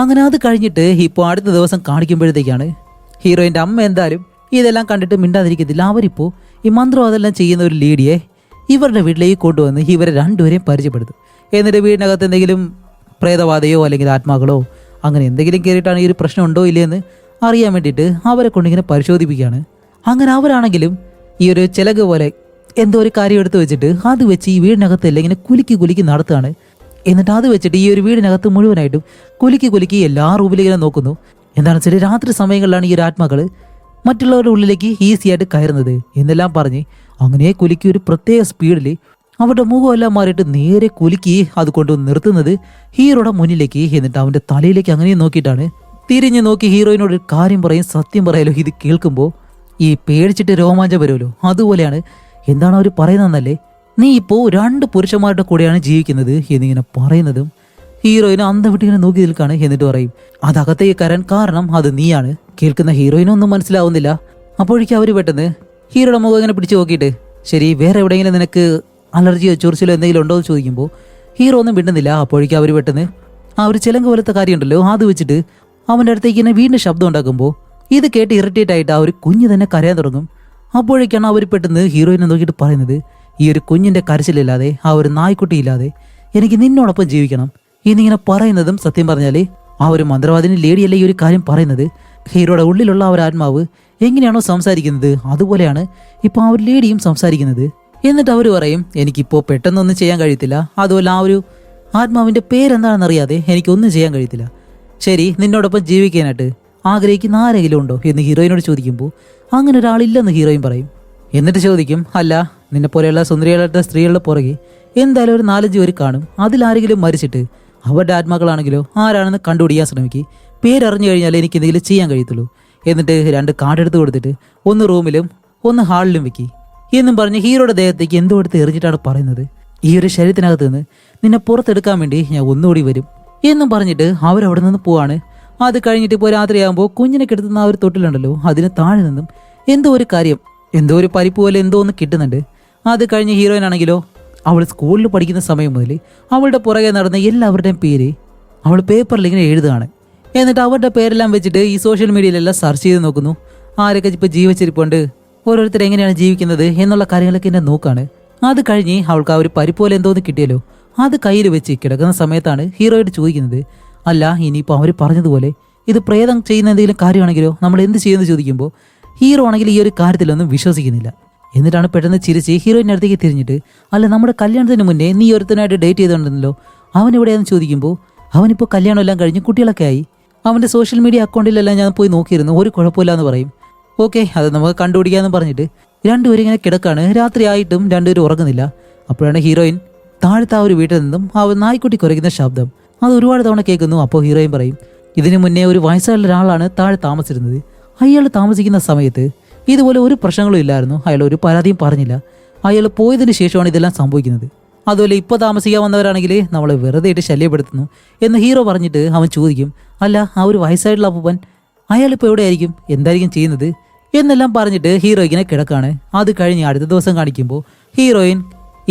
അങ്ങനെ അത് കഴിഞ്ഞിട്ട് ഇപ്പോൾ അടുത്ത ദിവസം കാണിക്കുമ്പോഴത്തേക്കാണ് ഹീറോയിൻ്റെ അമ്മ എന്തായാലും ഇതെല്ലാം കണ്ടിട്ട് മിണ്ടാതിരിക്കത്തില്ല. അവരിപ്പോൾ ഈ മന്ത്രം അതെല്ലാം ചെയ്യുന്ന ഒരു ലേഡിയെ ഇവരുടെ വീട്ടിലേക്ക് കൊണ്ടുവന്ന് ഇവരെ രണ്ടുപേരെയും പരിചയപ്പെടുത്തും. എന്നിട്ട് വീടിനകത്ത് എന്തെങ്കിലും പ്രേതബാധയോ അല്ലെങ്കിൽ ആത്മാക്കളോ അങ്ങനെ എന്തെങ്കിലും കയറിയിട്ടാണ് ഈ ഒരു പ്രശ്നം ഉണ്ടോ ഇല്ലയെന്ന് അറിയാൻ വേണ്ടിയിട്ട് അവരെ കൊണ്ടിങ്ങനെ പരിശോധിപ്പിക്കുകയാണ്. അങ്ങനെ അവരാണെങ്കിലും ഈ ഒരു ചിലക് പോലെ എന്തോ ഒരു കാര്യം എടുത്ത് വെച്ചിട്ട് അത് വെച്ച് ഈ വീടിനകത്തല്ല ഇങ്ങനെ കുലുക്കി കുലുക്കി നടത്തുകയാണ്. എന്നിട്ട് അത് വെച്ചിട്ട് ഈ ഒരു വീടിനകത്ത് മുഴുവനായിട്ടും കുലുക്കി കുലുക്കി എല്ലാ റൂമിലിങ്ങനെ നോക്കുന്നു. എന്താണെന്ന് വെച്ചാൽ രാത്രി സമയങ്ങളിലാണ് ഈ ഒരു ആത്മാക്കള് മറ്റുള്ളവരുടെ ഉള്ളിലേക്ക് ഈസി ആയിട്ട് കയറുന്നത് എന്നെല്ലാം പറഞ്ഞ് അങ്ങനെ കുലുക്കി ഒരു പ്രത്യേക സ്പീഡിൽ അവരുടെ മുഖമെല്ലാം മാറിയിട്ട് നേരെ കുലുക്കി അത് കൊണ്ട് നിർത്തുന്നത് ഹീറോയുടെ മുന്നിലേക്ക്. എന്നിട്ട് അവന്റെ തലയിലേക്ക് അങ്ങനെ നോക്കിയിട്ടാണ് തിരിഞ്ഞു നോക്കി ഹീറോയിനോട് ഒരു കാര്യം പറയും. സത്യം പറയാലോ, ഇത് കേൾക്കുമ്പോൾ ഈ പേടിച്ചിട്ട് രോമാഞ്ചം വരുമല്ലോ, അതുപോലെയാണ്. എന്താണ് അവർ പറയുന്നതെന്നല്ലേ, നീ ഇപ്പോൾ 2 പുരുഷന്മാരുടെ കൂടെയാണ് ജീവിക്കുന്നത് എന്നിങ്ങനെ പറയുന്നതും ഹീറോയിന് അന്തം വിട്ടിങ്ങനെ നോക്കി നിൽക്കാണ്. എന്നിട്ട് പറയും അതകത്തേക്ക് കയറാൻ കാരണം അത് നീയാണ്. കേൾക്കുന്ന ഹീറോയിനൊന്നും മനസ്സിലാവുന്നില്ല. അപ്പോഴേക്കും അവർ പെട്ടെന്ന് ഹീറോയുടെ മുഖം ഇങ്ങനെ പിടിച്ചു നോക്കിയിട്ട് ശരി വേറെ എവിടെയെങ്കിലും നിനക്ക് അലർജിയോ ചൊറിച്ചിലോ എന്തെങ്കിലും ഉണ്ടോ എന്ന് ചോദിക്കുമ്പോൾ ഹീറോ ഒന്നും വിടുന്നില്ല. അപ്പോഴേക്കും അവർ പെട്ടെന്ന് ആ ഒരു ചിലങ്ക പോലത്തെ കാര്യമുണ്ടല്ലോ അത് വെച്ചിട്ട് അവൻ്റെ അടുത്തേക്ക് ഇങ്ങനെ വീണ്ടും ശബ്ദം ഉണ്ടാക്കുമ്പോൾ ഇത് കേട്ട് ഇറിറ്റേറ്റ് ആയിട്ട് ആ ഒരു കുഞ്ഞ് തന്നെ കരയാൻ തുടങ്ങും. അപ്പോഴേക്കാണ് അവർ പെട്ടെന്ന് ഹീറോയിനെ നോക്കിയിട്ട് പറയുന്നത് ഈ ഒരു കുഞ്ഞിൻ്റെ കരച്ചിലില്ലാതെ ആ ഒരു നായ്ക്കുട്ടി ഇല്ലാതെ എനിക്ക് നിന്നോടൊപ്പം ജീവിക്കണം എന്നിങ്ങനെ പറയുന്നതും സത്യം പറഞ്ഞാൽ ആ ഒരു മന്ത്രവാദിനി ലേഡിയല്ല ഈ ഒരു കാര്യം പറയുന്നത്. ഹീറോയുടെ ഉള്ളിലുള്ള ആ ഒരു ആത്മാവ് എങ്ങനെയാണോ സംസാരിക്കുന്നത് അതുപോലെയാണ് ഇപ്പോൾ ആ ഒരു ലേഡിയും സംസാരിക്കുന്നത്. എന്നിട്ട് അവർ പറയും എനിക്കിപ്പോൾ പെട്ടെന്നൊന്നും ചെയ്യാൻ കഴിയത്തില്ല, അതുപോലെ ആ ഒരു ആത്മാവിൻ്റെ പേരെന്താണെന്ന് അറിയാതെ എനിക്കൊന്നും ചെയ്യാൻ കഴിയത്തില്ല. ശരി നിന്നോടൊപ്പം ജീവിക്കാനായിട്ട് ആഗ്രഹിക്കുന്ന ആരെങ്കിലും ഉണ്ടോ എന്ന് ഹീറോയിനോട് ചോദിക്കുമ്പോൾ അങ്ങനെ ഒരാളില്ലെന്ന് ഹീറോയിൻ പറയും. എന്നിട്ട് ചോദിക്കും അല്ല നിന്നെ പോലെയുള്ള സുന്ദരികളുടെ സ്ത്രീകളുടെ പുറകെ എന്തായാലും ഒരു 4-5 പേര് കാണും, അതിലാരെങ്കിലും മരിച്ചിട്ട് അവരുടെ ആത്മാക്കളാണെങ്കിലോ ആരാണെന്ന് കണ്ടുപിടിക്കാൻ ശ്രമിക്കും. പേരറിഞ്ഞു കഴിഞ്ഞാൽ എനിക്ക് എന്തെങ്കിലും ചെയ്യാൻ കഴിയത്തുള്ളൂ. എന്നിട്ട് 2 കാർഡ് എടുത്ത് കൊടുത്തിട്ട് ഒന്ന് റൂമിലും ഒന്ന് ഹാളിലും വെക്കി എന്നും പറഞ്ഞ് ഹീറോയുടെ ദേഹത്തേക്ക് എന്തോ എടുത്ത് എറിഞ്ഞിട്ടാണ് പറയുന്നത് ഈ ഒരു ശരീരത്തിനകത്ത് നിന്ന് നിന്നെ പുറത്തെടുക്കാൻ വേണ്ടി ഞാൻ ഒന്നുകൂടി വരും എന്നും പറഞ്ഞിട്ട് അവരവിടെ നിന്ന് പോവാണ്. അത് കഴിഞ്ഞിട്ട് ഇപ്പോൾ രാത്രിയാകുമ്പോൾ കുഞ്ഞിനെ കിടത്തുന്ന ആ ഒരു തൊട്ടിലുണ്ടല്ലോ അതിന് താഴെ നിന്നും എന്തോ ഒരു കാര്യം എന്തോ ഒരു പരിപ്പ് പോലെ എന്തോ ഒന്ന് കിട്ടുന്നുണ്ട്. അത് കഴിഞ്ഞ് ഹീറോയിനാണെങ്കിലോ അവൾ സ്കൂളിൽ പഠിക്കുന്ന സമയം മുതൽ അവളുടെ പുറകെ നടന്ന എല്ലാവരുടെയും പേര് അവൾ പേപ്പറിൽ ഇങ്ങനെ എഴുതുകയാണ്. എന്നിട്ട് അവരുടെ പേരെല്ലാം വെച്ചിട്ട് ഈ സോഷ്യൽ മീഡിയയിലെല്ലാം സെർച്ച് ചെയ്ത് നോക്കുന്നു ആരൊക്കെ ഇപ്പോൾ ജീവിച്ചിരിപ്പുണ്ട്, ഓരോരുത്തർ എങ്ങനെയാണ് ജീവിക്കുന്നത് എന്നുള്ള കാര്യങ്ങളൊക്കെ എന്നെ നോക്കാണ്. അത് കഴിഞ്ഞ് അവൾക്ക് ആ ഒരു പരിപ്പ് പോലെ എന്തോന്ന് കിട്ടിയല്ലോ അത് കയ്യിൽ വെച്ച് കിടക്കുന്ന സമയത്താണ് ഹീറോയോട് ചോദിക്കുന്നത് അല്ല ഇനിയിപ്പോൾ അവർ പറഞ്ഞതുപോലെ ഇത് പ്രേതം ചെയ്യുന്ന എന്തെങ്കിലും കാര്യമാണെങ്കിലോ നമ്മൾ എന്ത് ചെയ്യുമെന്ന് ചോദിക്കുമ്പോൾ ഹീറോ ആണെങ്കിൽ ഈ ഒരു കാര്യത്തിലൊന്നും വിശ്വസിക്കുന്നില്ല. എന്നിട്ടാണ് പെട്ടെന്ന് ചിരിച്ച് ഹീറോയിൻ്റെ അടുത്തേക്ക് തിരിഞ്ഞിട്ട് അല്ല നമ്മുടെ കല്യാണത്തിന് മുന്നേ നീ ഒരുത്തനായിട്ട് ഡേറ്റ് ചെയ്തിട്ടുണ്ടല്ലോ അവൻ എവിടെയാണെന്ന് ചോദിക്കുമ്പോൾ അവനിപ്പോൾ കല്യാണം എല്ലാം കഴിഞ്ഞ് കുട്ടികളൊക്കെ ആയി, അവൻ്റെ സോഷ്യൽ മീഡിയ അക്കൗണ്ടിലെല്ലാം ഞാൻ പോയി നോക്കിയിരുന്നു, ഒരു കുഴപ്പമില്ല എന്ന് പറയും. ഓക്കെ അത് നമുക്ക് കണ്ടുപിടിക്കാമെന്ന് പറഞ്ഞിട്ട് 2 പേരും ഇങ്ങനെ കിടക്കാണ്. രാത്രി ആയിട്ടും 2 പേരും ഉറങ്ങുന്നില്ല. അപ്പോഴാണ് ഹീറോയിൻ താഴത്തെ ആ ഒരു വീട്ടിൽ നിന്നും ആ ഒരു നായ്ക്കുട്ടി കുരയ്ക്കുന്ന ശബ്ദം അത് ഒരുപാട് തവണ കേൾക്കുന്നു. അപ്പോൾ ഹീറോയിൻ പറയും ഇതിനു മുന്നേ ഒരു വയസ്സായുള്ള ഒരാളാണ് താഴെ താമസിച്ചിരുന്നത്, അയാൾ താമസിക്കുന്ന സമയത്ത് ഇതുപോലെ ഒരു പ്രശ്നങ്ങളും ഇല്ലായിരുന്നു, അയാൾ ഒരു പരാതിയും പറഞ്ഞില്ല, അയാൾ പോയതിന് ശേഷമാണ് ഇതെല്ലാം സംഭവിക്കുന്നത്, അതുപോലെ ഇപ്പോൾ താമസിക്കാൻ വന്നവരാണെങ്കിൽ നമ്മളെ വെറുതെ ഇട്ട് ശല്യപ്പെടുത്തുന്നു എന്ന് ഹീറോ പറഞ്ഞിട്ട് അവൻ ചോദിക്കും അല്ല ആ ഒരു വയസ്സായിട്ടുള്ള അപ്പൂപ്പൻ അയാളിപ്പോൾ എവിടെയായിരിക്കും എന്തായിരിക്കും ചെയ്യുന്നത് എന്നെല്ലാം പറഞ്ഞിട്ട് ഹീറോയിനെ കിടക്കാണ്. അത് കഴിഞ്ഞ് അടുത്ത ദിവസം കാണിക്കുമ്പോൾ ഹീറോയിൻ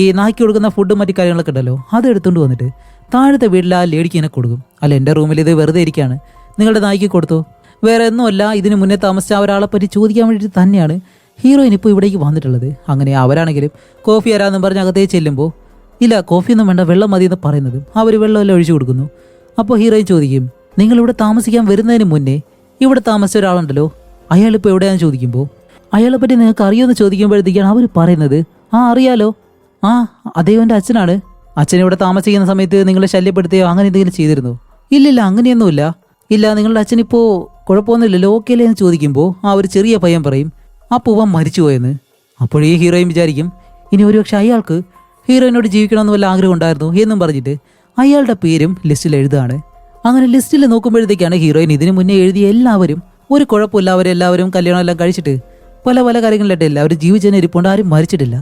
ഈ നായ്ക്ക് കൊടുക്കുന്ന ഫുഡും മറ്റു കാര്യങ്ങളൊക്കെ ഉണ്ടല്ലോ അത് എടുത്തുകൊണ്ട് വന്നിട്ട് താഴത്തെ വീട്ടിൽ ആ ലേഡിക്ക് ഇങ്ങനെ കൊടുക്കും. അല്ല എൻ്റെ റൂമിൽ ഇത് വെറുതെ ഇരിക്കുകയാണ്, നിങ്ങളുടെ നായ്ക്ക് കൊടുത്തോ, വേറെ ഒന്നുമല്ല ഇതിന് മുന്നേ താമസിച്ച ഒരാളെ പറ്റി ചോദിക്കാൻ വേണ്ടിയിട്ട് തന്നെയാണ് ഹീറോയിൻ ഇപ്പോൾ ഇവിടേക്ക് വന്നിട്ടുള്ളത്. അങ്ങനെ അവരാണെങ്കിലും കോഫി തരാമെന്ന് പറഞ്ഞ് അകത്തേക്ക് ചെല്ലുമ്പോൾ ഇല്ല കോഫിയൊന്നും വേണ്ട വെള്ളം മതി എന്ന് പറയുന്നതും അവർ വെള്ളമെല്ലാം ഒഴിച്ചു കൊടുക്കുന്നു. അപ്പോൾ ഹീറോയിൻ ചോദിക്കും നിങ്ങളിവിടെ താമസിക്കാൻ വരുന്നതിന് മുന്നേ ഇവിടെ താമസിച്ച ഒരാളുണ്ടല്ലോ അയാളിപ്പോൾ എവിടെയാണെന്ന് ചോദിക്കുമ്പോൾ അയാളെ പറ്റി നിങ്ങൾക്ക് അറിയുമെന്ന് ചോദിക്കുമ്പോഴത്തേക്കാണ് അവർ പറയുന്നത് ആ അറിയാലോ, ആ അദ്ദേഹത്തിൻ്റെ അച്ഛനാണ്, അച്ഛൻ ഇവിടെ താമസിക്കുന്ന സമയത്ത് നിങ്ങളെ ശല്യപ്പെടുത്തുകയോ അങ്ങനെ എന്തെങ്കിലും ചെയ്തിരുന്നു? ഇല്ലില്ല അങ്ങനെയൊന്നുമില്ല, ഇല്ല നിങ്ങളുടെ അച്ഛനിപ്പോൾ കുഴപ്പമൊന്നുമില്ലല്ലോ ഓക്കെയല്ലേ എന്ന് ചോദിക്കുമ്പോൾ ആ ഒരു ചെറിയ പയ്യൻ പറയും ആ പൂവൻ മരിച്ചുപോയെന്ന്. അപ്പോഴേ ഹീറോയിൻ വിചാരിക്കും ഇനി ഒരുപക്ഷെ അയാൾക്ക് ഹീറോയിനോട് ജീവിക്കണമെന്ന് വല്ല ആഗ്രഹം ഉണ്ടായിരുന്നു എന്നും പറഞ്ഞിട്ട് അയാളുടെ പേരും ലിസ്റ്റിൽ എഴുതുകയാണ്. അങ്ങനെ ലിസ്റ്റിൽ നോക്കുമ്പോഴത്തേക്കാണ് ഹീറോയിൻ ഇതിനു മുന്നേ എഴുതിയ എല്ലാവരും ഒരു കുഴപ്പമില്ല, അവരെല്ലാവരും കല്യാണം എല്ലാം കഴിച്ചിട്ട് പല പല കാര്യങ്ങളിലായിട്ട് എല്ലാവരും ജീവിച്ചതിനെ ഇരിപ്പുണ്ട്, ആരും മരിച്ചിട്ടില്ല.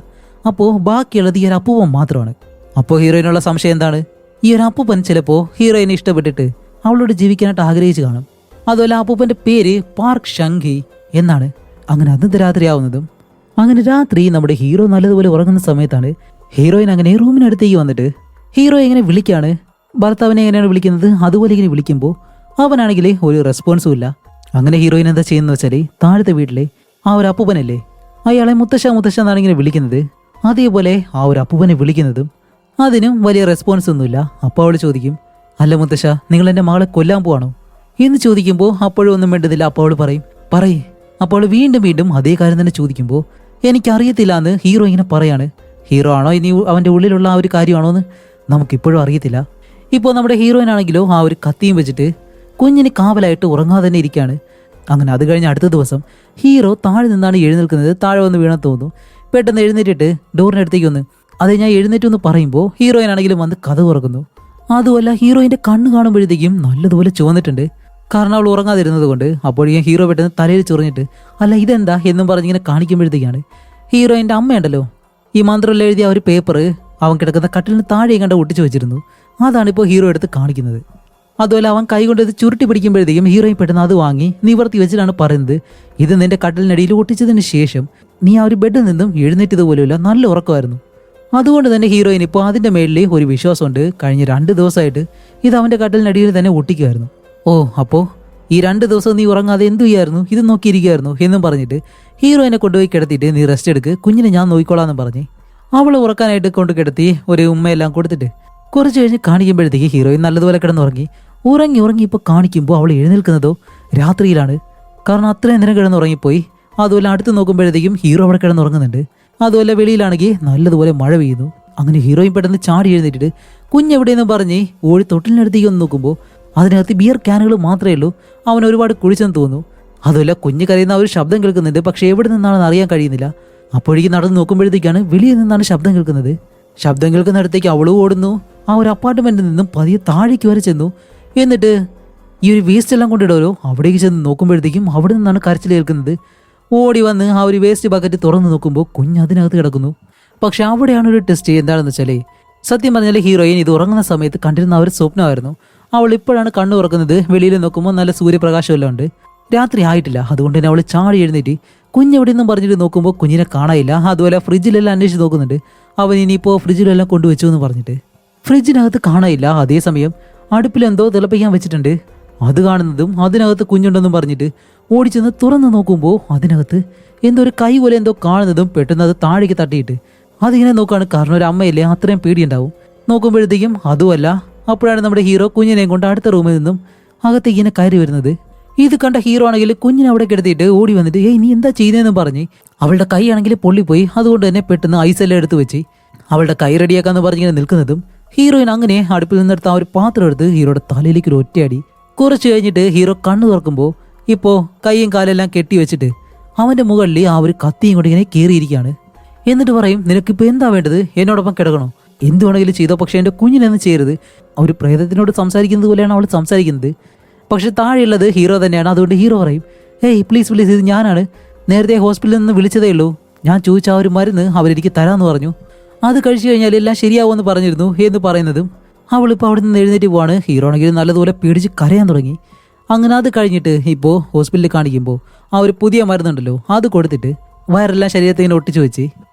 അപ്പോൾ ബാക്കിയുള്ളത് ഈ ഒരു അപ്പൂപ്പൻ മാത്രമാണ്. അപ്പോൾ ഹീറോയിനുള്ള സംശയം എന്താണ്, ഈ ഒരു അപ്പൂപ്പൻ ചിലപ്പോൾ ഹീറോയിനെ ഇഷ്ടപ്പെട്ടിട്ട് അവളോട് ജീവിക്കാനായിട്ട് ആഗ്രഹിച്ചു കാണും. അതുപോലെ അപ്പൂപ്പൻ്റെ പേര് പാർക്ക് ഷംഘി എന്നാണ്. അങ്ങനെ അന്നത്തെ രാത്രിയാവുന്നതും അങ്ങനെ രാത്രി നമ്മുടെ ഹീറോ നല്ലതുപോലെ ഉറങ്ങുന്ന സമയത്താണ് ഹീറോയിൻ അങ്ങനെ റൂമിനടുത്തേക്ക് വന്നിട്ട് ഹീറോ എങ്ങനെ വിളിക്കാണ്, ഭർത്താവിനെ എങ്ങനെയാണ് വിളിക്കുന്നത് അതുപോലെ ഇങ്ങനെ വിളിക്കുമ്പോൾ അവനാണെങ്കിൽ ഒരു റെസ്പോൺസും ഇല്ല. അങ്ങനെ ഹീറോയിൻ എന്താ ചെയ്യുന്നത് വെച്ചാൽ താഴത്തെ വീട്ടിലെ ആ ഒരു അപ്പൂപ്പനല്ലേ അയാളെ മുത്തശ്ശ മുത്തശ്ശ എന്നാണ് ഇങ്ങനെ വിളിക്കുന്നത്, അതേപോലെ ആ ഒരു അപ്പൂപ്പനെ വിളിക്കുന്നതും അതിനും വലിയ റെസ്പോൺസ് ഒന്നുമില്ല. അപ്പോൾ അവൾ ചോദിക്കും അല്ല മുത്തശ്ശ നിങ്ങൾ എൻ്റെ മകളെ കൊല്ലാൻ പോവാണോ എന്ന് ചോദിക്കുമ്പോൾ അപ്പോഴും ഒന്നും വേണ്ടതില്ല. അപ്പോൾ അവൾ പറയും അപ്പോൾ വീണ്ടും വീണ്ടും അതേ കാര്യം തന്നെ ചോദിക്കുമ്പോൾ എനിക്കറിയത്തില്ല എന്ന് ഹീറോ ഇങ്ങനെ പറയാണ്. ഹീറോ ആണോ ഇനി അവൻ്റെ ഉള്ളിലുള്ള ആ ഒരു കാര്യമാണോ എന്ന് നമുക്കിപ്പോഴും അറിയത്തില്ല. ഇപ്പോൾ നമ്മുടെ ഹീറോയിനാണെങ്കിലോ ആ ഒരു കത്തിയും വെച്ചിട്ട് കുഞ്ഞിന് കാവലായിട്ട് ഉറങ്ങാതെ തന്നെ ഇരിക്കുകയാണ്. അങ്ങനെ അത് കഴിഞ്ഞ് അടുത്ത ദിവസം ഹീറോ താഴെ നിന്നാണ് എഴുന്നേൽക്കുന്നത്. താഴെ വന്ന് വീണാൻ തോന്നുന്നു. പെട്ടെന്ന് എഴുന്നേറ്റിട്ട് ഡോറിനടുത്തേക്ക് വന്ന് അത് ഞാൻ എഴുന്നേറ്റെന്ന് പറയുമ്പോൾ ഹീറോയിനാണെങ്കിലും വന്ന് കഥ തുറക്കുന്നു. അതുമല്ല ഹീറോയിൻ്റെ കണ്ണ് കാണുമ്പോഴത്തേക്കും നല്ലതുപോലെ ചുവന്നിട്ടുണ്ട്. കാരണം അവൾ ഉറങ്ങാതിരുന്നത് കൊണ്ട്. അപ്പോഴേക്കും ഹീറോ പെട്ടെന്ന് തലയിൽ ചൊറിഞ്ഞിട്ട് അല്ല ഇതെന്താ എന്നും പറഞ്ഞിങ്ങനെ കാണിക്കുമ്പോഴത്തേക്കാണ് ഹീറോയിൻ്റെ അമ്മയുണ്ടല്ലോ ഈ മന്ത്രമെല്ലാം എഴുതിയ ഒരു പേപ്പർ അവൻ കിടക്കുന്ന കട്ടിലിന് താഴെ കണ്ട് ഒട്ടിച്ചു വെച്ചിരുന്നു. അതാണിപ്പോൾ ഹീറോ എടുത്ത് കാണിക്കുന്നത്. അതുപോലെ അവൻ കൈകൊണ്ട് ഇത് ചുരുട്ടി പിടിക്കുമ്പോഴത്തേക്കും ഹീറോയിൻ പെട്ടെന്ന് അത് വാങ്ങി നിവർത്തി വെച്ചിട്ടാണ് പറയുന്നത് ഇത് നിന്റെ കട്ടിലിനടിയിൽ ഒട്ടിച്ചതിന് ശേഷം നീ ആ ഒരു ബെഡിൽ നിന്നും എഴുന്നേറ്റതുപോലുമില്ല, നല്ല ഉറക്കമായിരുന്നു. അതുകൊണ്ട് തന്നെ ഹീറോയിൻ ഇപ്പോൾ അതിൻ്റെ മേളിൽ ഒരു വിശ്വാസമുണ്ട്. കഴിഞ്ഞ 2 ദിവസമായിട്ട് ഇത് അവൻ്റെ കട്ടിലിനടിയിൽ തന്നെ ഒട്ടിക്കുമായിരുന്നു. ഓ അപ്പോൾ ഈ 2 ദിവസം നീ ഉറങ്ങാതെ എന്തു ചെയ്യായിരുന്നു, ഇത് നോക്കിയിരിക്കുമായിരുന്നു എന്നും പറഞ്ഞിട്ട് ഹീറോയിനെ കൊണ്ടുപോയി കിടത്തിയിട്ട് നീ റെസ്റ്റ് എടുക്ക്, കുഞ്ഞിനെ ഞാൻ നോക്കിക്കോളാന്ന് പറഞ്ഞ് അവളെ ഉറക്കാനായിട്ട് കൊണ്ട് കിടത്തി ഒരു ഉമ്മയെല്ലാം കൊടുത്തിട്ട് കുറച്ച് കഴിഞ്ഞ് കാണിക്കുമ്പോഴത്തേക്ക് ഹീറോയിൻ നല്ലതുപോലെ കിടന്നുറങ്ങി. ഉറങ്ങി ഇപ്പോൾ കാണിക്കുമ്പോൾ അവൾ എഴുന്നേൽക്കുന്നതോ രാത്രിയിലാണ്. കാരണം അത്രയും നേരം കിടന്നുറങ്ങിപ്പോയി. അതുപോലെ അടുത്ത് നോക്കുമ്പോഴത്തേക്കും ഹീറോ അവിടെ കിടന്നുറങ്ങുന്നുണ്ട്. അതുപോലെ വെളിയിലാണെങ്കിൽ നല്ലതുപോലെ മഴ പെയ്യുന്നു. അങ്ങനെ ഹീറോയിൻ പെട്ടെന്ന് ചാടി എഴുന്നേറ്റിട്ട് കുഞ്ഞെവിടെയെന്ന് പറഞ്ഞ് ഓടി തൊട്ടിലിനടുത്തേക്ക് ഒന്ന് നോക്കുമ്പോൾ അതിനകത്ത് ബിയർ ക്യാനുകൾ മാത്രമേ ഉള്ളൂ. അവൻ ഒരുപാട് കുടിച്ചെന്ന് തോന്നുന്നു. അതുപോലെ കുഞ്ഞ് കരയുന്ന ഒരു ശബ്ദം കേൾക്കുന്നുണ്ട്. പക്ഷെ എവിടെ നിന്നാണെന്ന് അറിയാൻ കഴിയുന്നില്ല. അപ്പോഴേക്കും നടന്ന് നോക്കുമ്പോഴത്തേക്കാണ് വെളിയിൽ നിന്നാണ് ശബ്ദം കേൾക്കുന്നത്. ശബ്ദം കേൾക്കുന്നിടത്തേക്ക് അവളും ഓടുന്നു. ആ ഒരു അപ്പാർട്ട്മെന്റിൽ നിന്നും പതിയെ താഴേക്ക് വരെ ചെന്നു. എന്നിട്ട് ഈ ഒരു വേസ്റ്റ് എല്ലാം കൊണ്ടിടുമല്ലോ അവിടേക്ക് ചെന്ന് നോക്കുമ്പോഴത്തേക്കും അവിടെ നിന്നാണ് കരച്ചിൽ കേൾക്കുന്നത്. ഓടി വന്ന് ആ ഒരു വേസ്റ്റ് ബക്കറ്റ് തുറന്ന് നോക്കുമ്പോൾ കുഞ്ഞ് അതിനകത്ത് കിടക്കുന്നു. പക്ഷെ അവിടെയാണ് ഒരു ടെസ്റ്റ്. എന്താണെന്ന് വെച്ചാൽ സത്യം പറഞ്ഞാൽ ഹീറോയിൻ ഇത് ഉറങ്ങുന്ന സമയത്ത് കണ്ടിരുന്ന ആ ഒരു സ്വപ്നമായിരുന്നു. അവൾ ഇപ്പോഴാണ് കണ്ണു തുറക്കുന്നത്. വെളിയിൽ നോക്കുമ്പോൾ നല്ല സൂര്യപ്രകാശമെല്ലാം ഉണ്ട്. രാത്രി ആയിട്ടില്ല. അതുകൊണ്ട് തന്നെ അവൾ ചാടി എഴുന്നേറ്റ് കുഞ്ഞെവിടെ നിന്നും പറഞ്ഞിട്ട് നോക്കുമ്പോൾ കുഞ്ഞിനെ കാണാനില്ല. അതുപോലെ ഫ്രിഡ്ജിലെല്ലാം അന്വേഷിച്ച് നോക്കുന്നുണ്ട്. അവൻ ഇനിയിപ്പോൾ ഫ്രിഡ്ജിലെല്ലാം കൊണ്ടുവച്ചു എന്ന് പറഞ്ഞിട്ട് ഫ്രിഡ്ജിനകത്ത് കാണാനില്ല. അതേസമയം അടുപ്പിലെന്തോ തിളപ്പിക്കാൻ വെച്ചിട്ടുണ്ട്. അത് കാണുന്നതും അതിനകത്ത് കുഞ്ഞുണ്ടെന്നും പറഞ്ഞിട്ട് ഓടിച്ചെന്ന് തുറന്ന് നോക്കുമ്പോൾ അതിനകത്ത് എന്തോ ഒരു കൈ പോലെ എന്തോ കാണുന്നതും പെട്ടെന്ന് അത് താഴേക്ക് തട്ടിയിട്ട് അതിങ്ങനെ നോക്കുകയാണ്. കാരണം ഒരു അമ്മയല്ലേ, അത്രയും പേടിയുണ്ടാവും. നോക്കുമ്പോഴത്തേക്കും അതുമല്ല. അപ്പോഴാണ് നമ്മുടെ ഹീറോ കുഞ്ഞിനെയും കൊണ്ട് അടുത്ത റൂമിൽ നിന്നും അകത്തേക്ക് ഇങ്ങനെ കയറി വരുന്നത്. ഇത് കണ്ട ഹീറോ ആണെങ്കിൽ കുഞ്ഞിനെ അവിടെ കിടത്തിയിട്ട് ഓടി വന്നിട്ട് നീ എന്താ ചെയ്യുന്നതെന്ന് പറഞ്ഞ് അവളുടെ കൈ ആണെങ്കിൽ പൊള്ളിപ്പോയി. അതുകൊണ്ട് തന്നെ പെട്ടെന്ന് ഐസെല്ലാം എടുത്ത് വെച്ച് അവളുടെ കൈ റെഡിയാക്കാന്ന് പറഞ്ഞിങ്ങനെ നിൽക്കുന്നതും ഹീറോയിൻ അങ്ങനെ അടുപ്പിൽ നിന്നെടുത്ത് ആ ഒരു പാത്രം എടുത്ത് ഹീറോയുടെ തലയിലേക്ക് ഒരു ഒറ്റയടി. കുറച്ച് കഴിഞ്ഞിട്ട് ഹീറോ കണ്ണു തുറക്കുമ്പോൾ ഇപ്പോൾ കൈയും കാലെല്ലാം കെട്ടി വെച്ചിട്ട് അവൻ്റെ മുകളിൽ ആ ഒരു കത്തിയും കൊണ്ട് ഇങ്ങനെ കയറിയിരിക്കുകയാണ്. എന്നിട്ട് പറയും നിനക്കിപ്പോൾ എന്താ വേണ്ടത്, എന്നോടൊപ്പം കിടക്കണോ, എന്ത് വേണമെങ്കിലും ചെയ്തോ, പക്ഷെ എൻ്റെ കുഞ്ഞിനെന്ന് ചെയ്യരുത്. ആ ഒരു പ്രേതത്തിനോട് സംസാരിക്കുന്നത് പോലെയാണ് അവൾ സംസാരിക്കുന്നത്. പക്ഷെ താഴെയുള്ളത് ഹീറോ തന്നെയാണ്. അതുകൊണ്ട് ഹീറോ പറയും പ്ലീസ് ഇത് ഞാനാണ്, നേരത്തെ ഹോസ്പിറ്റലിൽ നിന്ന് വിളിച്ചതേ ഉള്ളൂ. ഞാൻ ചോദിച്ച ആ ഒരു മരുന്ന് അവരെനിക്ക് തരാമെന്ന് പറഞ്ഞു. അത് കഴിച്ചു കഴിഞ്ഞാൽ എല്ലാം ശരിയാവുമെന്ന് പറഞ്ഞിരുന്നു എന്ന് പറയുന്നതും അവളിപ്പോൾ അവിടെ നിന്ന് എഴുന്നേറ്റ് പോവാണ്. ഹീറോ ആണെങ്കിൽ നല്ലതുപോലെ പേടിച്ച് കരയാൻ തുടങ്ങി. അങ്ങനെ അത് കഴിഞ്ഞിട്ട് ഇപ്പോൾ ഹോസ്പിറ്റലിൽ കാണിക്കുമ്പോൾ ആ ഒരു പുതിയ മരുന്നുണ്ടല്ലോ അത് കൊടുത്തിട്ട് വയറെല്ലാം ശരീരത്തിൽ ഇങ്ങനെ ഒട്ടിച്ചു വെച്ച്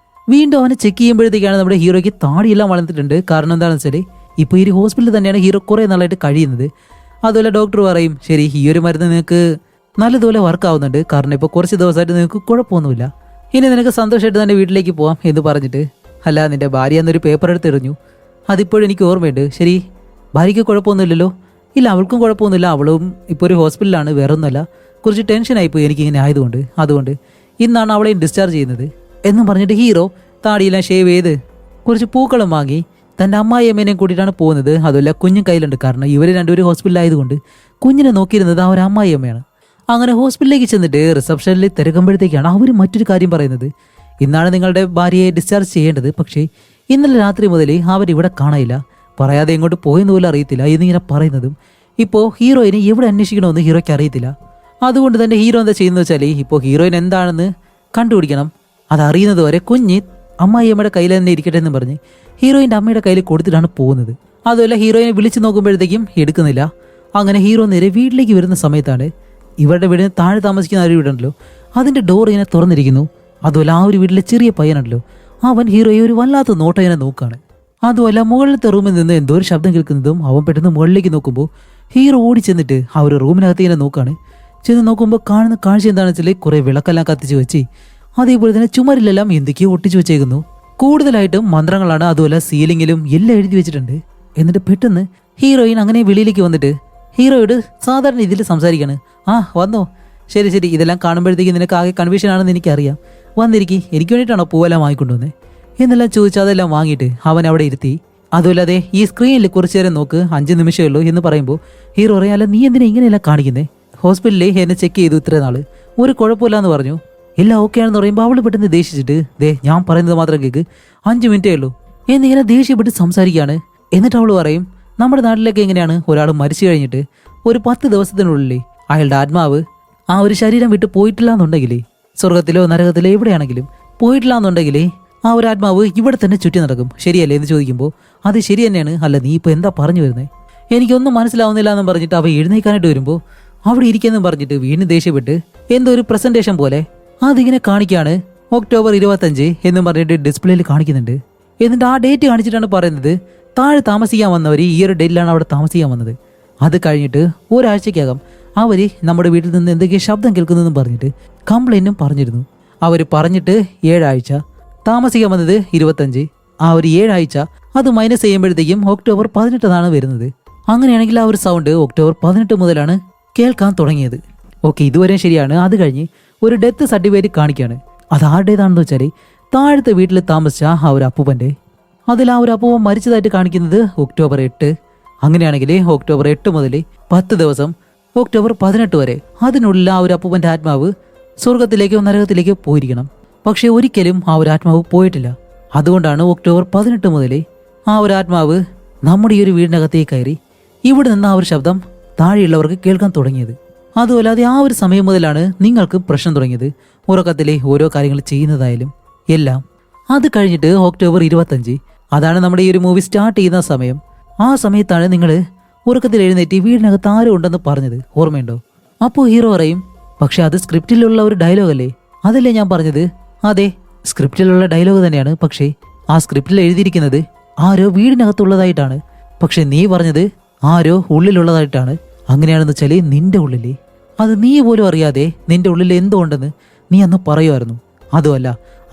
വീണ്ടും അവനെ ചെക്ക് ചെയ്യുമ്പോഴത്തേക്കാണ് നമ്മുടെ ഹീറോയ്ക്ക് താടിയെല്ലാം വളർന്നിട്ടുണ്ട്. കാരണം എന്താണെന്ന് വെച്ചാൽ ഇപ്പോൾ ഈ ഹോസ്പിറ്റലിൽ തന്നെയാണ് ഹീറോ കുറേ നാളായിട്ട് കഴിയുന്നത്. അതുപോലെ ഡോക്ടർ പറയും ശരി ഈ ഒരു മരുന്ന് നിങ്ങൾക്ക് നല്ലതുപോലെ വർക്ക് ആവുന്നുണ്ട്. കാരണം ഇപ്പോൾ കുറച്ച് ദിവസമായിട്ട് നിങ്ങൾക്ക് കുഴപ്പമൊന്നുമില്ല, ഇനി നിനക്ക് സന്തോഷമായിട്ട് തന്നെ വീട്ടിലേക്ക് പോവാം എന്ന് പറഞ്ഞിട്ട് അല്ല നിന്റെ ഭാര്യ എന്നൊരു പേപ്പർ എടുത്ത് എറിഞ്ഞു. അതിപ്പോഴും എനിക്ക് ഓർമ്മയുണ്ട്. ശരി ഭാര്യയ്ക്ക് കുഴപ്പമൊന്നുമില്ലല്ലോ? ഇല്ല അവൾക്കും കുഴപ്പമൊന്നുമില്ല, അവളും ഇപ്പോൾ ഒരു ഹോസ്പിറ്റലിലാണ്, വേറെ ഒന്നുമല്ല, കുറച്ച് ടെൻഷനായിപ്പോയി എനിക്കിങ്ങനെ ആയതുകൊണ്ട്, അതുകൊണ്ട് ഇന്നാണ് അവളെയും ഡിസ്ചാർജ് ചെയ്യുന്നത് എന്നും പറഞ്ഞിട്ട് ഹീറോ താടിയെല്ലാം ഷേവ് ചെയ്ത് കുറച്ച് പൂക്കളും വാങ്ങി തൻ്റെ അമ്മായിയമ്മേനെയും കൂട്ടിയിട്ടാണ് പോകുന്നത്. അതുമല്ല കുഞ്ഞും കയ്യിലുണ്ട്. കാരണം ഇവർ രണ്ടുപേരും ഹോസ്പിറ്റലായതുകൊണ്ട് കുഞ്ഞിനെ നോക്കിയിരുന്നത് ആ ഒരു അമ്മായിയമ്മയാണ്. അങ്ങനെ ഹോസ്പിറ്റലിലേക്ക് ചെന്നിട്ട് റിസപ്ഷനിൽ തിരക്കുമ്പോഴത്തേക്കാണ് അവർ മറ്റൊരു കാര്യം പറയുന്നത്. ഇന്നാണ് നിങ്ങളുടെ ഭാര്യയെ ഡിസ്ചാർജ് ചെയ്യേണ്ടത്, പക്ഷേ ഇന്നലെ രാത്രി മുതൽ അവരിവിടെ കാണാനില്ല, പറയാതെ എങ്ങോട്ട് പോയെന്ന് പോലും അറിയത്തില്ല എന്നിങ്ങനെ പറയുന്നതും ഇപ്പോൾ ഹീറോയിനെ എവിടെ അന്വേഷിക്കണമെന്ന് ഹീറോയ്ക്ക് അറിയത്തില്ല. അതുകൊണ്ട് തന്നെ ഹീറോ എന്താ ചെയ്യുന്നത് വെച്ചാൽ ഇപ്പോൾ ഹീറോയിൻ എന്താണെന്ന് കണ്ടുപിടിക്കണം. അതറിയുന്നത് വരെ കുഞ്ഞ് അമ്മായിയമ്മയുടെ കയ്യിൽ തന്നെ ഇരിക്കട്ടെ എന്ന് പറഞ്ഞ് ഹീറോയിൻ്റെ അമ്മയുടെ കയ്യിൽ കൊടുത്തിട്ടാണ് പോകുന്നത്. അതുമല്ല ഹീറോയിനെ വിളിച്ച് നോക്കുമ്പോഴത്തേക്കും എടുക്കുന്നില്ല. അങ്ങനെ ഹീറോ നേരെ വീട്ടിലേക്ക് വരുന്ന സമയത്താണ് ഇവരുടെ വീടിന് താഴെ താമസിക്കുന്ന ഒരു വീടുണ്ടല്ലോ അതിൻ്റെ ഡോർ ഇങ്ങനെ തുറന്നിരിക്കുന്നു. അതുമല്ല ആ ഒരു വീട്ടിലെ ചെറിയ പയ്യനുണ്ടല്ലോ അവൻ ഹീറോയെ ഒരു വല്ലാത്ത നോട്ടം ഇങ്ങനെ നോക്കുകയാണ്. അതുമല്ല മുകളിലത്തെ റൂമിൽ നിന്ന് എന്തോ ഒരു ശബ്ദം കേൾക്കുന്നതും അവൻ പെട്ടെന്ന് മുകളിലേക്ക് നോക്കുമ്പോൾ ഹീറോ ഓടി ചെന്നിട്ട് ആ ഒരു റൂമിനകത്ത് ഇങ്ങനെ നോക്കുകയാണ്. ചെന്ന് നോക്കുമ്പോൾ കാണുന്ന കാഴ്ച എന്താണെന്ന് വെച്ചാൽ കുറേ വിളക്കെല്ലാം കത്തിച്ച് വെച്ച് അതേപോലെ തന്നെ ചുമരിലെല്ലാം എന്തൊക്കെയോ ഒട്ടിച്ചു വെച്ചേക്കുന്നു. കൂടുതലായിട്ടും മന്ത്രങ്ങളാണ്. അതുപോലെ സീലിങ്ങിലും എല്ലാം എഴുതി വെച്ചിട്ടുണ്ട്. എന്നിട്ട് പെട്ടെന്ന് ഹീറോയിൻ അങ്ങനെ വെളിയിലേക്ക് വന്നിട്ട് ഹീറോയോട് സാധാരണ രീതിയിൽ സംസാരിക്കാണ്. വന്നോ, ശരി ശരി, ഇതെല്ലാം കാണുമ്പോഴത്തേക്ക് നിനക്ക് ആകെ കൺഫ്യൂഷൻ ആണെന്ന് എനിക്കറിയാം. വന്നിരിക്കും, എനിക്ക് വേണ്ടിയിട്ടാണോ പൂവെല്ലാം വാങ്ങിക്കൊണ്ടുവന്നേ എന്നെല്ലാം ചോദിച്ചാൽ അതെല്ലാം വാങ്ങിയിട്ട് അവൻ അവിടെ ഇരുത്തി. അതുമല്ലാതെ ഈ സ്ക്രീനിൽ കുറച്ചു നേരം നോക്ക്, 5 നിമിഷമേ ഉള്ളൂ എന്ന് പറയുമ്പോൾ ഹീറോ പറയാല്ല, നീ എന്തിനാ ഇങ്ങനെയെല്ലാം കാണിക്കുന്നേ? ഹോസ്പിറ്റലിൽ എന്നെ ചെക്ക് ചെയ്തു ഇത്രയും നാള്, ഒരു കുഴപ്പമില്ല എന്ന് പറഞ്ഞു, എല്ലാം ഓക്കെ ആണെന്ന് പറയുമ്പോൾ അവള് പെട്ടെന്ന് ദേഷിച്ചിട്ട്, ദേ ഞാൻ പറയുന്നത് മാത്രം കേൾക്ക്, 5 മിനിറ്റേ ഉള്ളൂ എന്നിങ്ങനെ ദേഷ്യപ്പെട്ട് സംസാരിക്കുകയാണ്. എന്നിട്ട് അവള് പറയും, നമ്മുടെ നാട്ടിലൊക്കെ എങ്ങനെയാണ്, ഒരാൾ മരിച്ചു കഴിഞ്ഞിട്ട് ഒരു 10 ദിവസത്തിനുള്ളിൽ അയാളുടെ ആത്മാവ് ആ ഒരു ശരീരം വിട്ട് പോയിട്ടില്ല എന്നുണ്ടെങ്കിൽ, സ്വർഗത്തിലോ നരകത്തിലോ എവിടെയാണെങ്കിലും പോയിട്ടില്ല എന്നുണ്ടെങ്കിൽ ആ ഒരു ആത്മാവ് ഇവിടെ തന്നെ ചുറ്റി നടക്കും, ശരിയല്ലേ എന്ന് ചോദിക്കുമ്പോൾ അത് ശരി തന്നെയാണ്, അല്ല നീ ഇപ്പോൾ എന്താ പറഞ്ഞു വരുന്നത്, എനിക്കൊന്നും മനസ്സിലാവുന്നില്ല എന്നും പറഞ്ഞിട്ട് അവ എഴുന്നേക്കാനായിട്ട് വരുമ്പോൾ അവിടെ ഇരിക്കുന്നെന്നും പറഞ്ഞിട്ട് വീണ്ടും ദേഷ്യപ്പെട്ട് എന്തോ ഒരു പ്രസന്റേഷൻ പോലെ അതിങ്ങനെ കാണിക്കുകയാണ്. ഒക്ടോബർ 25 എന്നും പറഞ്ഞിട്ട് ഡിസ്പ്ലേയിൽ കാണിക്കുന്നുണ്ട്. എന്നിട്ട് ആ ഡേറ്റ് കാണിച്ചിട്ടാണ് പറയുന്നത്, താഴെ താമസിക്കാൻ വന്നവർ ഈ ഒരു ഡേറ്റിലാണ് അവിടെ താമസിക്കാൻ വന്നത്. അത് കഴിഞ്ഞിട്ട് ഒരാഴ്ചക്കകം അവർ നമ്മുടെ വീട്ടിൽ നിന്ന് എന്തൊക്കെയോ ശബ്ദം കേൾക്കുന്നതെന്നും പറഞ്ഞിട്ട് കംപ്ലൈൻറ്റും പറഞ്ഞിരുന്നു. അവർ പറഞ്ഞിട്ട് 7 ആഴ്ച, താമസിക്കാൻ വന്നത് 25, ആ ഒരു 7 ആഴ്ച അത് മൈനസ് ചെയ്യുമ്പോഴത്തേക്കും ഒക്ടോബർ 18 വരുന്നത്. അങ്ങനെയാണെങ്കിൽ ആ ഒരു സൗണ്ട് ഒക്ടോബർ 18 മുതലാണ് കേൾക്കാൻ തുടങ്ങിയത്. ഓക്കെ, ഇതുവരെ ശരിയാണ്. അത് കഴിഞ്ഞ് ഒരു ഡെത്ത് സർട്ടിഫിക്കറ്റ് കാണിക്കുകയാണ്. അത് ആരുടേതാണെന്ന് വെച്ചാൽ താഴത്തെ വീട്ടിൽ താമസിച്ച ആ ഒരു അപ്പൂപ്പൻ്റെ. അതിൽ ആ ഒരു അപ്പൂപ്പൻ മരിച്ചതായിട്ട് കാണിക്കുന്നത് ഒക്ടോബർ 8. അങ്ങനെയാണെങ്കിൽ ഒക്ടോബർ 8 മുതൽ 10 ദിവസം ഒക്ടോബർ 18 വരെ അതിനുള്ളിൽ ആ ഒരു അപ്പൂപ്പൻ്റെ ആത്മാവ് സ്വർഗത്തിലേക്കോ നരകത്തിലേക്കോ പോയിരിക്കണം. പക്ഷെ ഒരിക്കലും ആ ഒരു ആത്മാവ് പോയിട്ടില്ല. അതുകൊണ്ടാണ് ഒക്ടോബർ 18 മുതൽ ആ ഒരു ആത്മാവ് നമ്മുടെ ഈ ഒരു വീടിനകത്തേക്ക് കയറി ഇവിടെ നിന്ന് ആ ഒരു ശബ്ദം താഴെയുള്ളവർക്ക് കേൾക്കാൻ തുടങ്ങിയത്. അതുമല്ലാതെ ആ ഒരു സമയം മുതലാണ് നിങ്ങൾക്ക് പ്രശ്നം തുടങ്ങിയത്, ഉറക്കത്തിലെ ഓരോ കാര്യങ്ങൾ ചെയ്യുന്നതായാലും എല്ലാം. അത് കഴിഞ്ഞിട്ട് ഒക്ടോബർ 25, അതാണ് നമ്മുടെ ഈ ഒരു മൂവി സ്റ്റാർട്ട് ചെയ്യുന്ന സമയം. ആ സമയത്താണ് നിങ്ങൾ ഉറക്കത്തിൽ എഴുന്നേറ്റ് വീടിനകത്ത് ആരും ഉണ്ടെന്ന് പറഞ്ഞത്, ഓർമ്മയുണ്ടോ? അപ്പോൾ ഹീറോ പറയും, പക്ഷെ അത് സ്ക്രിപ്റ്റിലുള്ള ഒരു ഡയലോഗല്ലേ? അതല്ലേ ഞാൻ പറഞ്ഞത്. അതെ, സ്ക്രിപ്റ്റിലുള്ള ഡയലോഗ് തന്നെയാണ്, പക്ഷേ ആ സ്ക്രിപ്റ്റിൽ എഴുതിയിരിക്കുന്നത് ആരോ വീടിനകത്തുള്ളതായിട്ടാണ്. പക്ഷെ നീ പറഞ്ഞത് ആരോ ഉള്ളിലുള്ളതായിട്ടാണ്. അങ്ങനെയാണെന്ന് വെച്ചാൽ നിന്റെ ഉള്ളിൽ, അത് നീ പോലും അറിയാതെ നിന്റെ ഉള്ളിൽ എന്തോ ഉണ്ടെന്ന് നീ അന്ന് പറയുമായിരുന്നു. അതുമല്ല,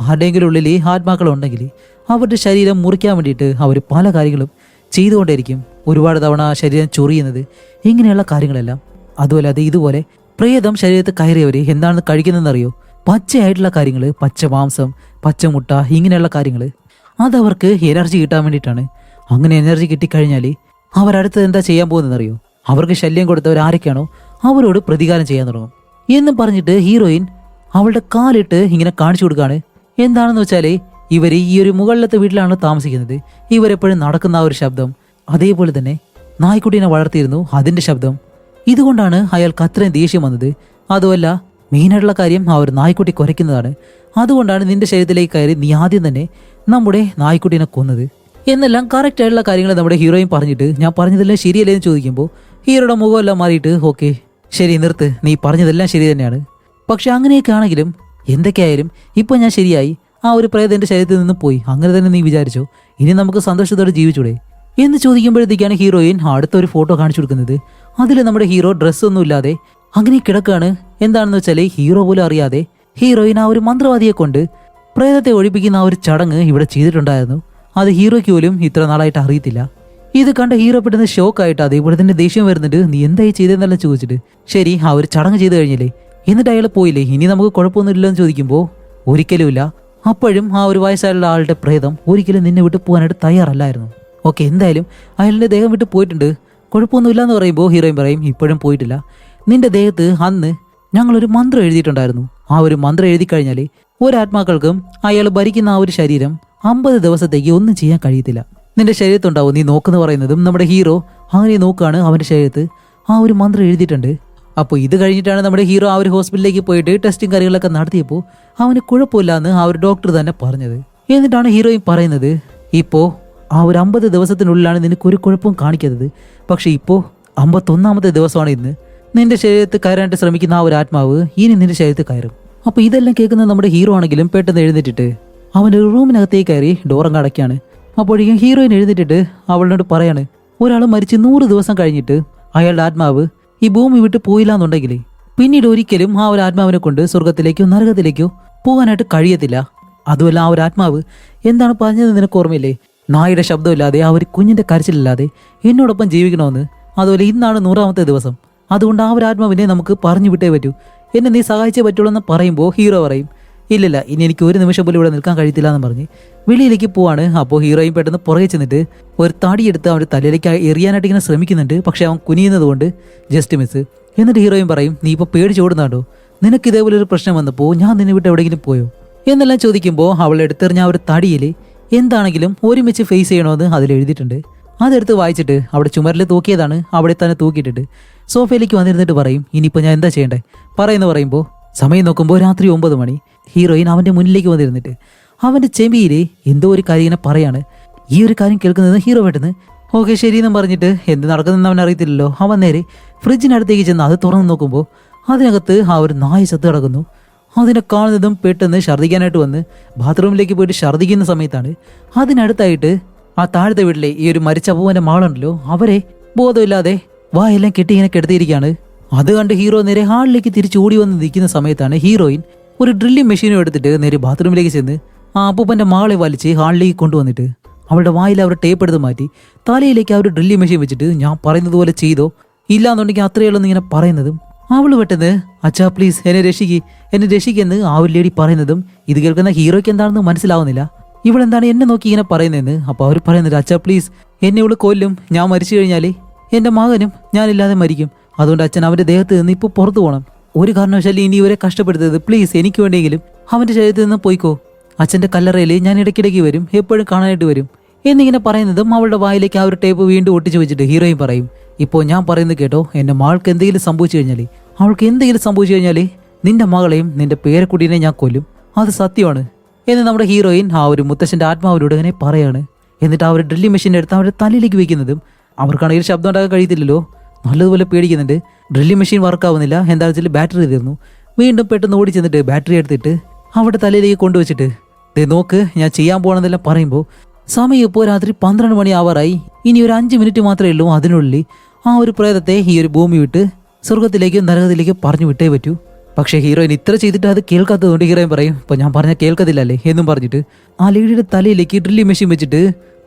ആരുടെയെങ്കിലും ഉള്ളിൽ ആത്മാക്കളുണ്ടെങ്കിൽ അവരുടെ ശരീരം മുറിക്കാൻ വേണ്ടിയിട്ട് അവർ പല കാര്യങ്ങളും ചെയ്തുകൊണ്ടേയിരിക്കും. ഒരുപാട് തവണ ശരീരം ചൊറിയുന്നത്, ഇങ്ങനെയുള്ള കാര്യങ്ങളെല്ലാം. അതുമല്ലാതെ ഇതുപോലെ പ്രേതം ശരീരത്തിൽ കയറിയവർ എന്താണെന്ന് കഴിക്കുന്നതെന്നറിയോ? പച്ചയായിട്ടുള്ള കാര്യങ്ങൾ, പച്ച മാംസം, പച്ചമുട്ട, ഇങ്ങനെയുള്ള കാര്യങ്ങൾ. അതവർക്ക് എനർജി കിട്ടാൻ വേണ്ടിയിട്ടാണ്. അങ്ങനെ എനർജി കിട്ടിക്കഴിഞ്ഞാൽ അവരടുത്ത് എന്താ ചെയ്യാൻ പോകുന്നതെന്നറിയോ? അവർക്ക് ശല്യം കൊടുത്തവർ ആരൊക്കെയാണോ അവരോട് പ്രതികാരം ചെയ്യാൻ തുടങ്ങും എന്നും പറഞ്ഞിട്ട് ഹീറോയിൻ അവളുടെ കാലിട്ട് ഇങ്ങനെ കാണിച്ചു കൊടുക്കുകയാണ്. എന്താണെന്ന് വെച്ചാൽ ഇവർ ഈ ഒരു മുകളിലത്തെ വീട്ടിലാണ് താമസിക്കുന്നത്. ഇവരെപ്പോഴും നടക്കുന്ന ആ ഒരു ശബ്ദം, അതേപോലെ തന്നെ നായ്ക്കുട്ടീനെ വളർത്തിയിരുന്നു അതിൻ്റെ ശബ്ദം. ഇതുകൊണ്ടാണ് അയാൾക്ക് അത്രയും ദേഷ്യം വന്നത്. അതുമല്ല, മെയിനായിട്ടുള്ള കാര്യം ആ ഒരു നായ്ക്കുട്ടി കുരയ്ക്കുന്നതാണ്. അതുകൊണ്ടാണ് നിന്റെ ശരീരത്തിലേക്ക് കയറി നീ ആദ്യം തന്നെ നമ്മുടെ നായ്ക്കുട്ടീനെ കൊന്നത് എന്നെല്ലാം കറക്റ്റ് ആയിട്ടുള്ള കാര്യങ്ങൾ നമ്മുടെ ഹീറോയും പറഞ്ഞിട്ട്, ഞാൻ പറഞ്ഞതെല്ലാം ശരിയല്ലേ എന്ന് ചോദിക്കുമ്പോൾ ഹീറോയുടെ മുഖമെല്ലാം മാറിയിട്ട്, ഓക്കെ ശരി നിർത്ത്, നീ പറഞ്ഞതെല്ലാം ശരി തന്നെയാണ്. പക്ഷെ അങ്ങനെയൊക്കെ ആണെങ്കിലും എന്തൊക്കെയായാലും ഇപ്പം ഞാൻ ശരിയായി, ആ ഒരു പ്രേതം എൻ്റെ ശരീരത്തിൽ നിന്ന് പോയി, അങ്ങനെ തന്നെ നീ വിചാരിച്ചോ? ഇനി നമുക്ക് സന്തോഷത്തോടെ ജീവിച്ചൂടെ എന്ന് ചോദിക്കുമ്പോഴത്തേക്കാണ് ഹീറോയിൻ അടുത്തൊരു ഫോട്ടോ കാണിച്ചു കൊടുക്കുന്നത്. അതിൽ നമ്മുടെ ഹീറോ ഡ്രസ്സൊന്നും ഇല്ലാതെ അങ്ങനെ കിടക്കാണ്. എന്താണെന്ന് വെച്ചാൽ ഹീറോ പോലും അറിയാതെ ഹീറോയിൻ ആ ഒരു മന്ത്രവാദിയെ കൊണ്ട് പ്രേതത്തെ ഒഴിപ്പിക്കുന്ന ആ ഒരു ചടങ്ങ് ഇവിടെ ചെയ്തിട്ടുണ്ടായിരുന്നു. അത് ഹീറോയ്ക്ക് പോലും ഇത്ര നാളായിട്ട് അറിയത്തില്ല. ഇത് കണ്ട ഹീറോ പെട്ടെന്ന് ഷോക്കായിട്ട് അതേപോലെ തന്നെ ദേഷ്യം വരുന്നുണ്ട്. നീ എന്തായി ചെയ്തതെന്നെല്ലാം ചോദിച്ചിട്ട്, ശരി ആ ഒരു ചടങ്ങ് ചെയ്ത് കഴിഞ്ഞില്ലേ, എന്നിട്ട് അയാൾ പോയില്ലേ, ഇനി നമുക്ക് കുഴപ്പമൊന്നുമില്ലോ എന്ന് ചോദിക്കുമ്പോൾ ഒരിക്കലുമില്ല. അപ്പോഴും ആ ഒരു വയസ്സായുള്ള ആളുടെ പ്രേതം ഒരിക്കലും നിന്നെ വിട്ട് പോകാനായിട്ട് തയ്യാറല്ലായിരുന്നു. ഓക്കെ, എന്തായാലും അയാളുടെ ദേഹം വിട്ട് പോയിട്ടുണ്ട്, കുഴപ്പമൊന്നുമില്ല എന്ന് പറയുമ്പോൾ ഹീറോയിൻ പറയും, ഇപ്പോഴും പോയിട്ടില്ല. നിന്റെ ദേഹത്ത് അന്ന് ഞങ്ങളൊരു മന്ത്രം എഴുതിയിട്ടുണ്ടായിരുന്നു. ആ ഒരു മന്ത്രം എഴുതി കഴിഞ്ഞാൽ ഒരാത്മാക്കൾക്കും അയാൾ ഭരിക്കുന്ന ആ ഒരു ശരീരം 50 ദിവസത്തേക്ക് ഒന്നും ചെയ്യാൻ കഴിയത്തില്ല. നിന്റെ ശരീരത്തുണ്ടാവും നീ നോക്കുന്നു പറയുന്നതും നമ്മുടെ ഹീറോ അങ്ങനെ നോക്കുകയാണ്. അവൻ്റെ ശരീരത്ത് ആ ഒരു മന്ത്രം എഴുതിയിട്ടുണ്ട്. അപ്പോൾ ഇത് കഴിഞ്ഞിട്ടാണ് നമ്മുടെ ഹീറോ ആ ഒരു ഹോസ്പിറ്റലിലേക്ക് പോയിട്ട് ടെസ്റ്റും കാര്യങ്ങളൊക്കെ നടത്തിയപ്പോൾ അവന് കുഴപ്പമില്ല എന്ന് ആ ഒരു ഡോക്ടർ തന്നെ പറഞ്ഞത്. എന്നിട്ടാണ് ഹീറോയും പറയുന്നത്, ഇപ്പോൾ ആ ഒരു 50 ദിവസത്തിനുള്ളിലാണ് നിനക്കൊരു കുഴപ്പവും കാണിക്കാത്തത്. പക്ഷെ ഇപ്പോൾ 51ാമത്തെ ദിവസമാണ് ഇന്ന്. നിന്റെ ശരീരത്തിൽ കയറാനായിട്ട് ശ്രമിക്കുന്ന ആ ഒരു ആത്മാവ് ഇനി നിന്റെ ശരീരത്തിൽ കയറും. അപ്പോൾ ഇതെല്ലാം കേൾക്കുന്ന നമ്മുടെ ഹീറോ ആണെങ്കിലും പെട്ടെന്ന് എഴുന്നേറ്റിട്ട് അവൻ്റെ ഒരു റൂമിനകത്തേക്ക് കയറി ഡോറങ്ങ് അടയ്ക്കാണ്. അപ്പോഴേക്കും ഹീറോയിൻ എഴുന്നേറ്റിട്ട് അവളോട് പറയാണ്, ഒരാൾ മരിച്ച് 100 ദിവസം കഴിഞ്ഞിട്ട് അയാളുടെ ആത്മാവ് ഈ ഭൂമി വിട്ട് പോയില്ല എന്നുണ്ടെങ്കിൽ പിന്നീട് ഒരിക്കലും ആ ഒരു ആത്മാവിനെ കൊണ്ട് സ്വർഗത്തിലേക്കോ നരകത്തിലേക്കോ പോകാനായിട്ട് കഴിയത്തില്ല. അതുമല്ല, ആ ഒരു ആത്മാവ് എന്താണ് പറഞ്ഞത് നിനക്ക് ഓർമ്മയില്ലേ? നായുടെ ശബ്ദമില്ലാതെ ആ ഒരു കുഞ്ഞിന്റെ കരച്ചിലില്ലാതെ എന്നോടൊപ്പം ജീവിക്കണമെന്ന്. അതുപോലെ ഇന്നാണ് 100ാമത്തെ ദിവസം, അതുകൊണ്ട് ആ ഒരു ആത്മാവിനെ നമുക്ക് പറഞ്ഞു വിട്ടേ പറ്റൂ എന്നെ നീ സഹായിച്ചേ പറ്റുള്ളൂ എന്ന് പറയുമ്പോൾ ഹീറോ പറയും ഇല്ലില്ല, ഇനി എനിക്ക് ഒരു നിമിഷം പോലും ഇവിടെ നിൽക്കാൻ കഴിയത്തില്ല എന്ന് പറഞ്ഞ് വെളിയിലേക്ക് പോവാണ്. അപ്പോൾ ഹീറോയും പെട്ടെന്ന് പുറകെ ചെന്നിട്ട് ഒരു തടിയെടുത്ത് അവൻ്റെ തലയിലേക്ക് എറിയാനായിട്ട് ഇങ്ങനെ ശ്രമിക്കുന്നുണ്ട്. പക്ഷെ അവൻ കുനിയുന്നത് കൊണ്ട് ജസ്റ്റ് മിസ്. എന്നിട്ട് ഹീറോയും പറയും നീ ഇപ്പോൾ പേടിച്ചോടുന്നാണ്ടോ, നിനക്ക് ഇതേപോലെ ഒരു പ്രശ്നം വന്നപ്പോൾ ഞാൻ നിന്നെ വിട്ട് എവിടെയെങ്കിലും പോയോ എന്നെല്ലാം ചോദിക്കുമ്പോൾ അവൾ എടുത്തെറിഞ്ഞ ആ ഒരു തടിയിൽ എന്താണെങ്കിലും ഒരുമിച്ച് ഫേസ് ചെയ്യണമെന്ന് അതിൽ എഴുതിയിട്ടുണ്ട്. അതെടുത്ത് വായിച്ചിട്ട് അവിടെ ചുമരിൽ തൂക്കിയതാണ്, അവിടെ തന്നെ തൂക്കിയിട്ടിട്ട് സോഫയിലേക്ക് വന്നിരുന്നിട്ട് പറയും ഇനിയിപ്പോൾ ഞാൻ എന്താ ചെയ്യണ്ടേ പറയുന്നു. പറയുമ്പോൾ സമയം നോക്കുമ്പോൾ രാത്രി 9 മണി. ഹീറോയിൻ അവൻ്റെ മുന്നിലേക്ക് വന്നിരുന്നിട്ട് അവൻ്റെ ചെവിയിൽ എന്തോ ഒരു കാര്യം ഇങ്ങനെ പറയാണ്. ഈ ഒരു കാര്യം കേൾക്കുന്നത് ഹീറോ പെട്ടെന്ന് ഓക്കെ ശരിയെന്നും പറഞ്ഞിട്ട് എന്ത് നടക്കുന്നതെന്ന് അവൻ അറിയത്തില്ലല്ലോ. അവൻ നേരെ ഫ്രിഡ്ജിനടുത്തേക്ക് ചെന്ന് അത് തുറന്നു നോക്കുമ്പോൾ അതിനകത്ത് ആ ഒരു നായ ചത്ത് കിടക്കുന്നു. അതിനെ കാണുന്നതും പെട്ടെന്ന് ഛർദ്ദിക്കാനായിട്ട് വന്ന് ബാത്റൂമിലേക്ക് പോയിട്ട് ഛർദ്ദിക്കുന്ന സമയത്താണ് അതിനടുത്തായിട്ട് ആ താഴത്തെ വീട്ടിലെ ഈ ഒരു മരിച്ച അപ്പൂവൻ്റെ മകളുണ്ടല്ലോ, അവരെ ബോധമില്ലാതെ വായെല്ലാം കെട്ടി ഇങ്ങനെ കിടത്തിയിരിക്കുകയാണ്. അത് കണ്ട് ഹീറോ നേരെ ഹാളിലേക്ക് തിരിച്ചു ഓടി വന്ന് നിൽക്കുന്ന സമയത്താണ് ഹീറോയിൻ ഒരു ഡ്രില്ലിംഗ് മെഷീനും എടുത്തിട്ട് നേരെ ബാത്റൂമിലേക്ക് ചെന്ന് ആ അപ്പൂപ്പൻ്റെ മകളെ വലിച്ച് ഹാളിലേക്ക് കൊണ്ടുവന്നിട്ട് അവളുടെ വായിൽ അവർ ടേപ്പ് എടുത്ത് മാറ്റി തലയിലേക്ക് ആ ഒരു ഡ്രില്ലിംഗ് മെഷീൻ വെച്ചിട്ട് ഞാൻ പറയുന്നത് പോലെ ചെയ്തോ ഇല്ലാന്നുണ്ടെങ്കിൽ അത്രയുള്ളെന്ന് ഇങ്ങനെ പറയുന്നതും അവൾ പെട്ടെന്ന് അച്ഛാ പ്ലീസ് എന്നെ രക്ഷിക്കെന്ന് ആ ഒരു ലേഡി പറയുന്നതും ഇത് കേൾക്കുന്ന ഹീറോയ്ക്ക് എന്താണെന്ന് മനസ്സിലാവുന്നില്ല. ഇവളെന്താണ് എന്നെ നോക്കി ഇങ്ങനെ പറയുന്നതെന്ന്. അപ്പോൾ അവർ പറയുന്നത് അച്ഛാ പ്ലീസ് എന്നെ ഇവള് കൊല്ലും, ഞാൻ മരിച്ചു കഴിഞ്ഞാൽ എൻ്റെ മകനും ഞാനില്ലാതെ മരിക്കും, അതുകൊണ്ട് അച്ഛൻ അവൻ്റെ ദേഹത്ത് നിന്ന് ഇപ്പോൾ പുറത്തു പോകണം, ഒരു കാരണവശാലും ഇനി ഇവരെ കഷ്ടപ്പെടുത്തരുത്, പ്ലീസ് എനിക്ക് വേണ്ടിയെങ്കിലും അവൻ്റെ ശരീരത്തിൽ നിന്ന് പോയിക്കോ, അച്ഛൻ്റെ കല്ലറയിൽ ഞാൻ ഇടയ്ക്കിടയ്ക്ക് വരും, എപ്പോഴും കാണാനായിട്ട് വരും എന്നിങ്ങനെ പറയുന്നതും അവളുടെ വായിലേക്ക് ആ ഒരു ടേപ്പ് വീണ്ടും ഒട്ടിച്ചു വെച്ചിട്ട് ഹീറോയും പറയും ഇപ്പോൾ ഞാൻ പറയുന്നത് കേട്ടോ, എൻ്റെ മകൾക്ക് എന്തെങ്കിലും സംഭവിച്ചു കഴിഞ്ഞാൽ അവൾക്ക് എന്തെങ്കിലും സംഭവിച്ചു കഴിഞ്ഞാൽ നിന്റെ മകളെയും നിന്റെ പേരക്കുട്ടീനെ ഞാൻ കൊല്ലും, അത് സത്യമാണ് എന്ന് നമ്മുടെ ഹീറോയിൻ ആ ഒരു മുത്തശ്ശൻ്റെ ആത്മാവിലൂടെ ഇങ്ങനെ പറയാണ്. എന്നിട്ട് ആ ഒരു ഡ്രില്ലിംഗ് മെഷീൻ എടുത്ത് അവരുടെ തലയിലേക്ക് വെക്കുന്നതും അവർക്കാണെങ്കിൽ ശബ്ദം ഉണ്ടാക്കാൻ കഴിയത്തില്ലല്ലോ, നല്ലതുപോലെ പേടിക്കുന്നുണ്ട്. ഡ്രില്ലിംഗ് മെഷീൻ വർക്കാവുന്നില്ല, എന്താണെന്ന് വെച്ചാൽ ബാറ്ററി തീർന്നു. വീണ്ടും പെട്ടെന്ന് ഓടി ചെന്നിട്ട് ബാറ്ററി എടുത്തിട്ട് അവിടെ തലയിലേക്ക് കൊണ്ടുവച്ചിട്ട് ദേ നോക്ക് ഞാൻ ചെയ്യാൻ പോകണമെന്നെല്ലാം പറയുമ്പോൾ സമയം ഇപ്പോൾ രാത്രി 12 മണി ആവാറായി. ഇനി ഒരു 5 മിനിറ്റ് മാത്രമേ ഉള്ളൂ. അതിനുള്ളിൽ ആ ഒരു പ്രേതത്തെ ഈ ഒരു ഭൂമി വിട്ട് സ്വർഗത്തിലേക്കും നരകത്തിലേക്കും പറഞ്ഞു വിട്ടേ പറ്റൂ. പക്ഷേ ഹീറോയിൻ ഇത്ര ചെയ്തിട്ട് അത് കേൾക്കാത്തതുകൊണ്ട് ഹീറോയിൻ പറയും ഇപ്പോൾ ഞാൻ പറഞ്ഞാൽ കേൾക്കത്തില്ലല്ലേ എന്നും പറഞ്ഞിട്ട് ആ ലേഡിയുടെ തലയിലേക്ക് ഡ്രില്ലിംഗ് മെഷീൻ വെച്ചിട്ട്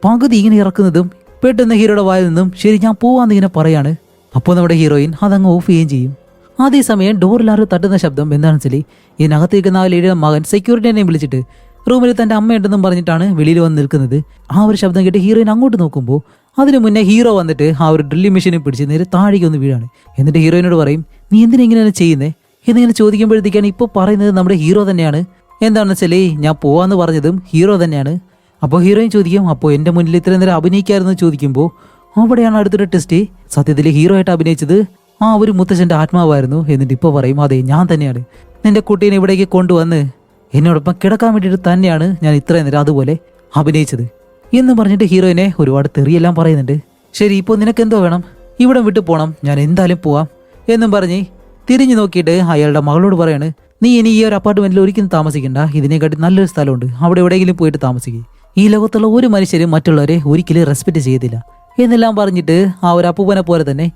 പകുതി ഇങ്ങനെ ഇറക്കുന്നതും പെട്ടെന്ന് ഹീറോയുടെ വായിൽ നിന്നും ശരി ഞാൻ പോവാന്ന് ഇങ്ങനെ പറയാണ്. അപ്പോൾ നമ്മുടെ ഹീറോയിൻ അതങ്ങ് ഓഫ് ചെയ്യുകയും ചെയ്യും. അതേസമയം ഡോറിലാറ് തട്ടുന്ന ശബ്ദം എന്താണെന്ന് വെച്ചാൽ ഇതിനകത്തിരിക്കുന്ന ആ ലേഡിയുടെ മകൻ സെക്യൂരിറ്റിനെ വിളിച്ചിട്ട് റൂമിൽ തൻ്റെ അമ്മയുണ്ടെന്നും പറഞ്ഞിട്ടാണ് വെളിയിൽ വന്ന് നിൽക്കുന്നത്. ആ ഒരു ശബ്ദം കേട്ട് ഹീറോയിൻ അങ്ങോട്ട് നോക്കുമ്പോൾ അതിനു മുന്നേ ഹീറോ വന്നിട്ട് ആ ഒരു ഡ്രില്ലിംഗ് മെഷീനെ പിടിച്ച് നേരെ താഴേക്ക് ഒന്ന് വീഴാണ്. എന്നിട്ട് ഹീറോയിനോട് പറയും നീ എന്തിനാ ഇങ്ങനെയാണ് ചെയ്യുന്നത് എന്നിങ്ങനെ ചോദിക്കുമ്പോഴത്തേക്കാണ് ഇപ്പോൾ പറയുന്നത് നമ്മുടെ ഹീറോ തന്നെയാണ്. എന്താണെന്ന് വെച്ചാൽ ഞാൻ പോവാന്ന് പറഞ്ഞതും ഹീറോ തന്നെയാണ്. അപ്പോൾ ഹീറോയിൻ ചോദിക്കും അപ്പോൾ എൻ്റെ മുന്നിൽ ഇത്രയും നേരം അഭിനയിക്കായിരുന്നു ചോദിക്കുമ്പോൾ അവിടെയാണ് അടുത്തൊരു ടെസ്റ്റ്. സത്യത്തിൽ ഹീറോ ആയിട്ട് അഭിനയിച്ചത് ആ ഒരു മുത്തശ്ശൻ്റെ ആത്മാവായിരുന്നു. എന്നിട്ട് ഇപ്പോൾ പറയും അതെ ഞാൻ തന്നെയാണ് നിന്റെ കുട്ടീനെ ഇവിടേക്ക് കൊണ്ടുവന്ന് എന്നോടൊപ്പം കിടക്കാൻ വേണ്ടിയിട്ട് തന്നെയാണ് ഞാൻ ഇത്രയും നേരം അതുപോലെ അഭിനയിച്ചത് എന്ന് പറഞ്ഞിട്ട് ഹീറോയിനെ ഒരുപാട് തെറിയെല്ലാം പറയുന്നുണ്ട്. ശരി ഇപ്പോൾ നിനക്ക് എന്തോ വേണം, ഇവിടെ വിട്ടു പോകണം, ഞാൻ എന്തായാലും പോവാം എന്നും പറഞ്ഞ് തിരിഞ്ഞു നോക്കിയിട്ട് അയാളുടെ മകളോട് പറയാണ് നീ ഇനി ഈ ഒരു അപ്പാർട്ട്മെന്റിൽ ഒരിക്കലും താമസിക്കണ്ട, ഇതിനെക്കാട്ടി നല്ലൊരു സ്ഥലമുണ്ട്, അവിടെ എവിടെയെങ്കിലും പോയിട്ട് താമസിക്കുക, ഈ ലോകത്തുള്ള ഒരു മനുഷ്യരും മറ്റുള്ളവരെ ഒരിക്കലും റെസ്പെക്ട് ചെയ്യത്തില്ല എന്നെല്ലാം പറഞ്ഞിട്ട് ആ ഒരു അപ്പൂപ്പനെ പോലെ തന്നെ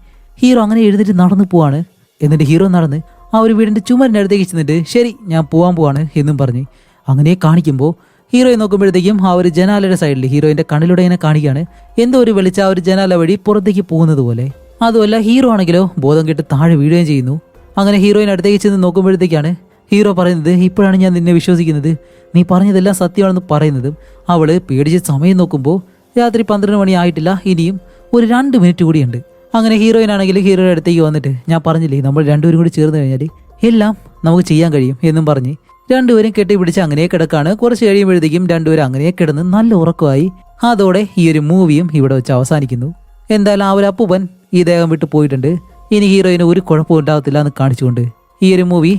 ഹീറോ അങ്ങനെ എഴുന്നേറ്റ് നടന്നു പോവാണ്. എന്നിട്ട് ഹീറോ നടന്ന് ആ ഒരു വീടിൻ്റെ ചുമരിൻ്റെ അടുത്തേക്ക് ചെന്നിട്ട് ശരി ഞാൻ പോവാൻ പോവാണ് എന്നും പറഞ്ഞ് അങ്ങനെ കാണിക്കുമ്പോൾ ഹീറോയെ നോക്കുമ്പോഴത്തേക്കും ആ ഒരു ജനാലയുടെ സൈഡിൽ ഹീറോയിൻ്റെ കണ്ണിലൂടെ ഇങ്ങനെ കാണിക്കുകയാണ് എന്തോ ഒരു വെളിച്ച ആ ഒരു ജനാല വഴി പുറത്തേക്ക് പോകുന്നത് പോലെ. അതുമല്ല ഹീറോ ആണെങ്കിലോ ബോധം കെട്ട് താഴെ വീഴുകയും ചെയ്യുന്നു. അങ്ങനെ ഹീറോയിൻ അടുത്തേക്ക് ചെന്ന് നോക്കുമ്പോഴത്തേക്കാണ് ഹീറോ പറയുന്നത് ഇപ്പോഴാണ് ഞാൻ നിന്നെ വിശ്വസിക്കുന്നത്, നീ പറഞ്ഞതെല്ലാം സത്യമാണെന്ന് പറയുന്നതും അവള് പേടിച്ച് സമയം നോക്കുമ്പോൾ രാത്രി 12 മണി ആയിട്ടില്ല, ഇനിയും ഒരു 2 മിനിറ്റ് കൂടിയുണ്ട്. അങ്ങനെ ഹീറോയിൻ ആണെങ്കിൽ ഹീറോയുടെ അടുത്തേക്ക് വന്നിട്ട് ഞാൻ പറഞ്ഞില്ലേ നമ്മൾ രണ്ടുപേരും കൂടി ചേർന്ന് കഴിഞ്ഞാൽ എല്ലാം നമുക്ക് ചെയ്യാൻ കഴിയും എന്നും പറഞ്ഞ് രണ്ടുപേരും കെട്ടിപ്പിടിച്ച് അങ്ങനെ കിടക്കാണ്. കുറച്ച് കഴിയുമ്പോഴത്തേക്കും രണ്ടുപേരും അങ്ങനെ കിടന്ന് നല്ല ഉറക്കമായി. അതോടെ ഈ ഒരു മൂവിയും ഇവിടെ വെച്ച് അവസാനിക്കുന്നു. എന്തായാലും ആ ഒരു അപ്പൂപ്പൻ ഈ ദേഹം വിട്ട് പോയിട്ടുണ്ട്, ഇനി ഹീറോയിന് ഒരു കുഴപ്പവും ഉണ്ടാകത്തില്ല എന്ന് കാണിച്ചുകൊണ്ട് ഈ ഒരു മൂവി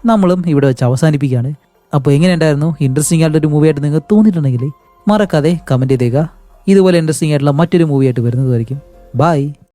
നമ്മളും ഇവിടെ വെച്ച് അവസാനിപ്പിക്കുകയാണ്. അപ്പോൾ എങ്ങനെ ഉണ്ടായിരുന്നു, ഇൻട്രസ്റ്റിംഗ് ആയിട്ടൊരു മൂവിയായിട്ട് നിങ്ങൾക്ക് തോന്നിയിട്ടുണ്ടെങ്കിൽ മറക്കാതെ കമൻറ്റ് ചെയ്തേക്കുക. ഇതുപോലെ ഇൻട്രസ്റ്റിംഗ് ആയിട്ടുള്ള മറ്റൊരു മൂവിയായിട്ട് വരുന്നതായിരിക്കും. ബൈ.